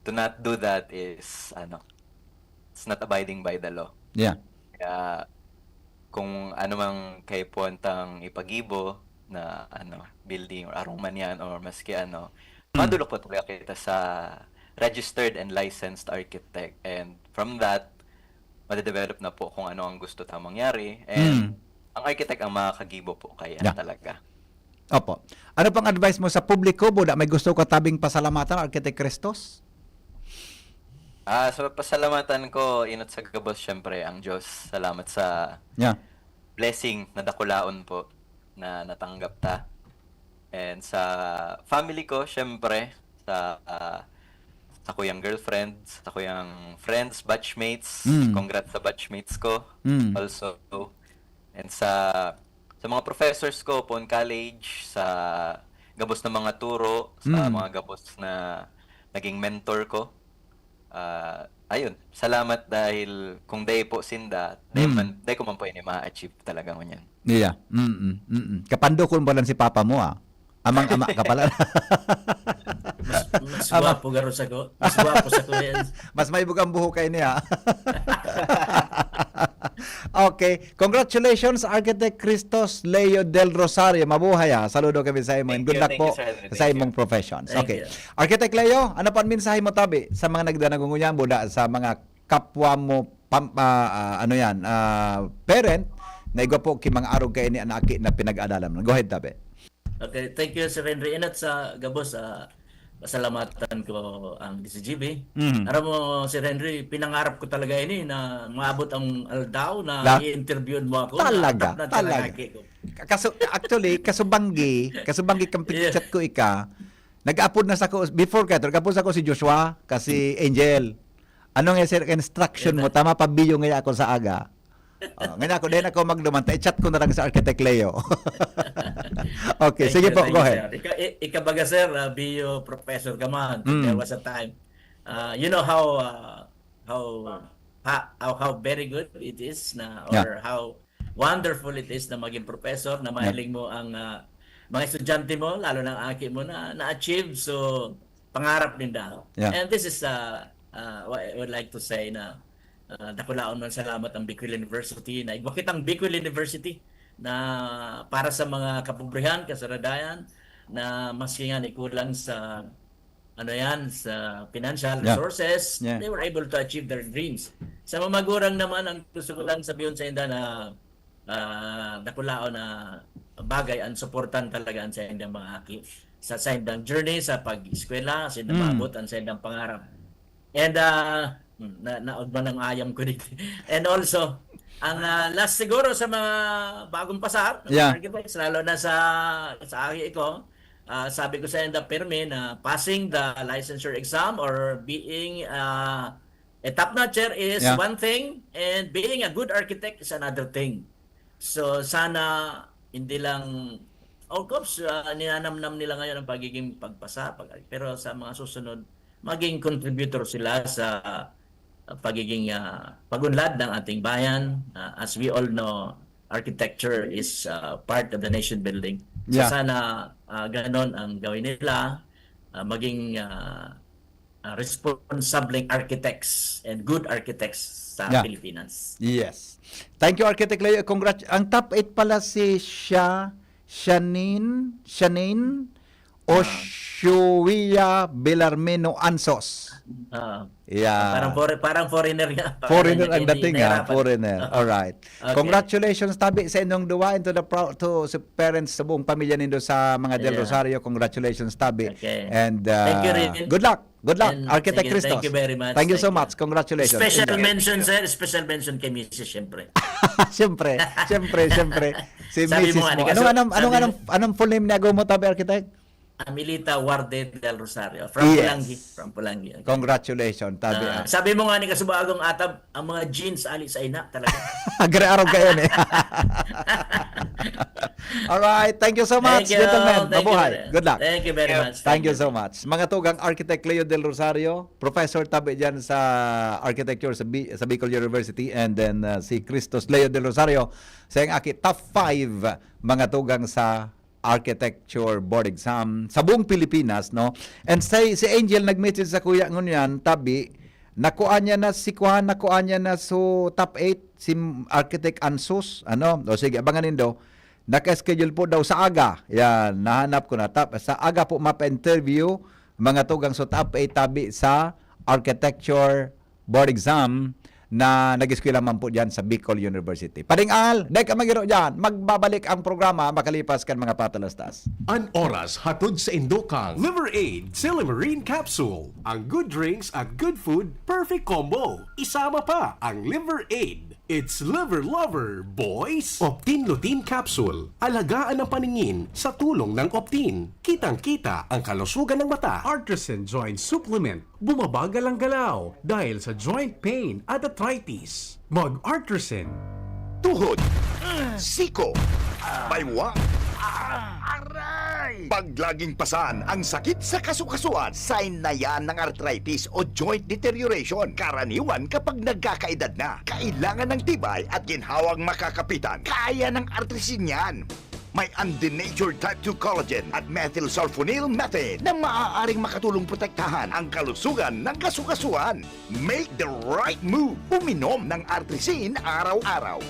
to not do that is it's not abiding by the law. Kaya kung ano mang kay puwantang ipagibo na building or arong man yan or maski madulok po talaga kita sa registered and licensed architect, and from that madedevelop na po kung ano ang gusto tamang mangyari, and ang architect ang makakagibo po kaya talaga. Opo. Ano pang advice mo sa publiko? Buda, may gusto ka tabing pasalamatan, Architect Cristos? Sa pasalamatan ko, inot sa gabos, syempre, ang Diyos. Salamat sa blessing na dakulaon po na natanggap ta. And sa family ko, syempre, sa kuyang girlfriends, sa kuyang friends, batchmates. Congrats sa batchmates ko also. And sa mga professors ko po in college, sa gabos na mga turo, sa mga gabos na naging mentor ko. Ayun, salamat dahil kung day po sinda, day ko man po ini ma-achieve talaga mo yan. Kapando ko ba lang si papa mo Amang-ama ka pala. Mas gwapo garo sa ko. Mas gwapo sa ko yan. Mas may bugang buhok kayo niya. Okay. Congratulations, Architect Cristos Leo del Rosario. Mabuhay Saludo kami sa imo. And good luck po sa imong professions. Okay. Architect Leo, ano pa ang mensahe mo, Tabi, sa mga nagdanangunguyan, buda sa mga kapwa mo, parent, na igwa po kimang arog kayo ni anaki na pinag-adalam. Go ahead, Tabi. Okay, thank you, Sir Henry. Inat sa gabos, pasalamatan ko ang DCGB. Aram mo, Sir Henry, pinangarap ko talaga ini na maabot ang Aldao na i-interviewin mo ako. Talaga. Actually, kasubanggi kang picture ko nag-upload na sa ko, before ka, nag-upload sa ko si Joshua, kasi Angel. Ano nga sir instruction mo? Tama pa biyo nga ako sa aga. Ngayon ako din ako magdumanta. I-chat ko na lang sa Architect Leo. Okay, sige po, go ahead. Ikabaga sir, bio professor ka man. There was a time. You know how very good it is na or how wonderful it is na maging professor na mahiling mo ang mga estudyante mo, lalo ng aki mo na-achieve. So, pangarap din daw. And this is what I would like to say na dakulaon man salamat ang Bicol University na igwakit ang Bicol University na para sa mga kapobrehang kasaradayan na maski nga ikulang sa sa financial resources, they were able to achieve their dreams. Sa mga magurang naman, ang gusto ko lang sabihin sa inda na dakulaon na bagay ang suportan talaga sa indang mga aki sa indang journey sa pag-eskwela, sa indang maabot ang sa indang pangarap. And naugman ang ayam ko dito. And also, ang last siguro sa mga bagong pasar, architects, lalo na sa aki ko, sabi ko sa inda permi na passing the licensure exam or being a top-notcher is one thing and being a good architect is another thing. So sana hindi lang of course ninanamnam nila ngayon ang pagiging pagpasa pero sa mga susunod maging contributor sila sa pagiging pagunlad ng ating bayan. As we all know, architecture is part of the nation building. So sana ganon ang gawin nila, maging responsible architects and good architects sa Pilipinas. Yes. Thank you, Architect Leo. Congrats. Ang top 8 pala si Shanine Oshuia Belarmino Ansos. Parang foreigner nga. Foreigner ang dating foreigner. All right. Okay. Congratulations tabi sa inyong duwa and to sa parents sa buong pamilya nindo sa mga Del Rosario. Congratulations tabi. Okay. And thank you, good luck. Good luck, And Architect Christos. Thank you very much. Thank you so much. Congratulations. Special mention, sir. Special mention kay Mrs. Siyempre. Siyempre. Si Sabi Mrs. mo, mo. Anong full name niya mo tabi, Architect? Amilita Warde del Rosario from Pulangi. Okay. Congratulations, tabi. Sabi mo nga ni kasubagong atab ang mga jeans ali sa ina talaga. Agre-araw kayo ni. Alright, thank you so much, gentlemen. Mabuhay. Good luck. Thank you very much. Thank you so much. Mga tugang Architect Leo del Rosario, professor tabi dyan sa architecture sa Bicol University, and then si Christos Leo del Rosario sa aki top 5 mga tugang sa architecture board exam sa buong Pilipinas, no? And si Angel nag-message sa kuya ngunyan tabi nakuha niya na so top 8 si Architect Ansos, o sige abangan nindo, naka-schedule po daw sa aga. Yan, nahanap ko na sa aga po mapa-interview mga tugang so top 8 tabi sa architecture board exam na nag-eskwela man po dyan sa Bicol University. Padingal, dahil ka magiro dyan, magbabalik ang programa makalipas kan mga patalastas. An oras hatod sa Indokang Liver Aid Silimarine Capsule. Ang good drinks at good food, perfect combo. Isama pa ang Liver Aid. It's liver lover, boys! Optin Lutein Capsule. Alagaan ang paningin sa tulong ng Optin. Kitang-kita ang kalusugan ng mata. Artisan Joint Supplement. Bumabagal ang galaw dahil sa joint pain at arthritis. Mag-Artisan. Tuhod, siko, baywa, aray! Pag laging pasan ang sakit sa kasukasuan, sign na yan ng arthritis o joint deterioration. Karaniwan kapag nagkakaedad na, kailangan ng tibay at ginhawang makakapitan. Kaya ng artrisin yan. May undenatured type 2 collagen at methylsulfonyl methane na maaaring makatulong protektahan ang kalusugan ng kasukasuan. Make the right move. Uminom ng artrisin araw-araw.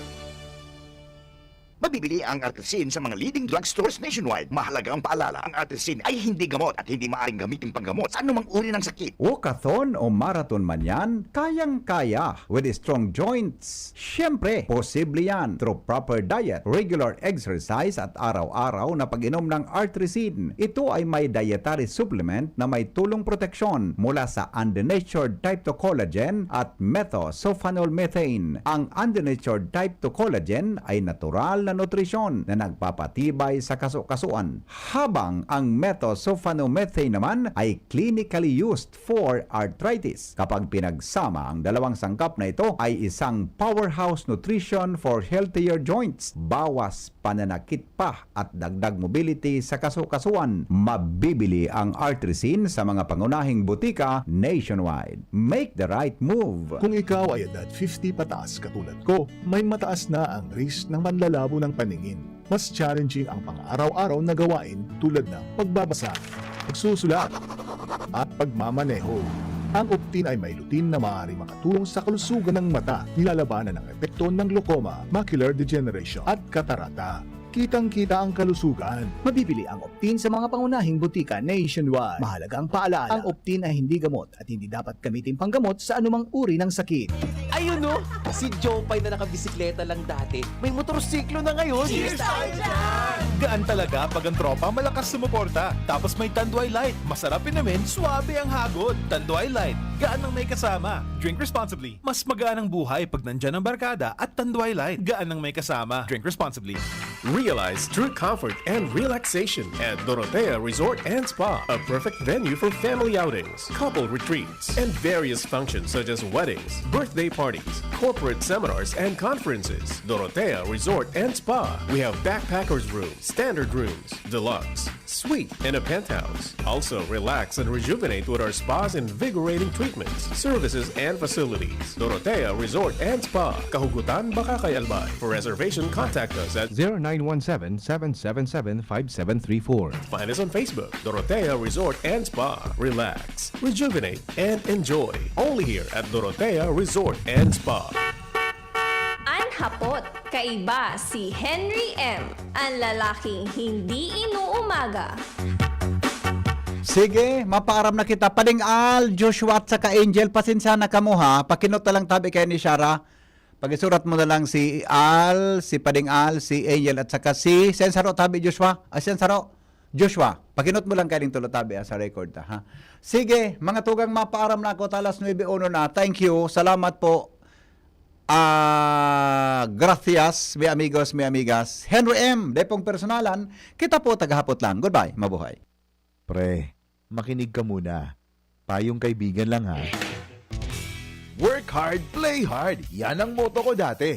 Mabibili ang artrisin sa mga leading drugstores nationwide. Mahalaga ang paalala, ang artrisin ay hindi gamot at hindi maaaring gamitin panggamot sa anumang uri ng sakit. Walkathon o marathon man yan, kayang-kaya with strong joints. Siyempre, posible yan through proper diet, regular exercise at araw-araw na pag-inom ng artrisin. Ito ay may dietary supplement na may tulong proteksyon mula sa undenatured type 2 collagen at methylsulfonyl methane. Ang undenatured type 2 collagen ay natural na nutrisyon na nagpapatibay sa kaso-kasuan. Habang ang methosulfonomethane naman ay clinically used for arthritis. Kapag pinagsama ang dalawang sangkap na ito ay isang powerhouse nutrition for healthier joints. Bawas pananakit pa at dagdag mobility sa kaso-kasuan. Mabibili ang Artrisin sa mga pangunahing butika nationwide. Make the right move. Kung ikaw ay edad 50 pataas katulad ko, may mataas na ang risk ng manlalabo ng paningin. Mas challenging ang pang-araw-araw na gawain tulad ng pagbabasa, pagsusulat, at pagmamaneho. Ang Optin ay may lutin na maaari makatulong sa kalusugan ng mata, nilalabanan ang epekto ng glaucoma, macular degeneration at katarata. Kitang-kita ang kalusugan. Mabibili ang Optin sa mga pangunahing butika nationwide. Mahalagang paalala, ang Optin ay hindi gamot at hindi dapat gamitin panggamot sa anumang uri ng sakit. Ayun no, si Jopay na nakabisikleta lang dati, may motorsiklo na ngayon. Cheers tayo dyan! Gaan talaga pag ang tropa malakas sumuporta. Tapos may Tanduay Light. Masarap namin, suwabe ang hagod. Tanduay Light, gaan ang may kasama. Drink responsibly. Mas magaan ang buhay pag nandyan ang barkada at Tanduay Light. Gaan ang may kasama. Drink responsibly. Realize true comfort and relaxation at Dorotea Resort and Spa, a perfect venue for family outings, couple retreats, and various functions such as weddings, birthday parties, corporate seminars, and conferences. Dorotea Resort and Spa. We have backpackers rooms, standard rooms, deluxe, suite, and a penthouse. Also, relax and rejuvenate with our spa's invigorating treatments, services, and facilities. Dorotea Resort and Spa, Kahugutan, Bakakay, Albay. For reservation, contact us at 0917-777-5734. Find us on Facebook, Dorotea Resort and Spa. Relax, rejuvenate, and enjoy. Only here at Dorotea Resort and Spa. Anhapot, kaiba si Henry M. Ang lalaking hindi inuumaga. Sige, mapaaram na kita. Pading Al, Joshua at saka Angel, pasensya na kamo ha. Pakinot na lang tabi kayo ni Shara. Pag-isurat mo na lang si Al, si Pading Al, si Angel at saka si Sensaro tabi Joshua. Sensaro, Joshua, pakinot mo lang kayo tulo tabi sa record ta ha. Sige, mga tugang mapaaram na ako talas 9:01 na. Thank you. Salamat po. Gracias, mi amigos, mi amigas. Henry M. Depong personalan. Kita po tagahapot lang. Goodbye. Mabuhay. Pre, makinig ka muna. Payong kaibigan lang ha. Work hard, play hard. Yan ang motto ko dati.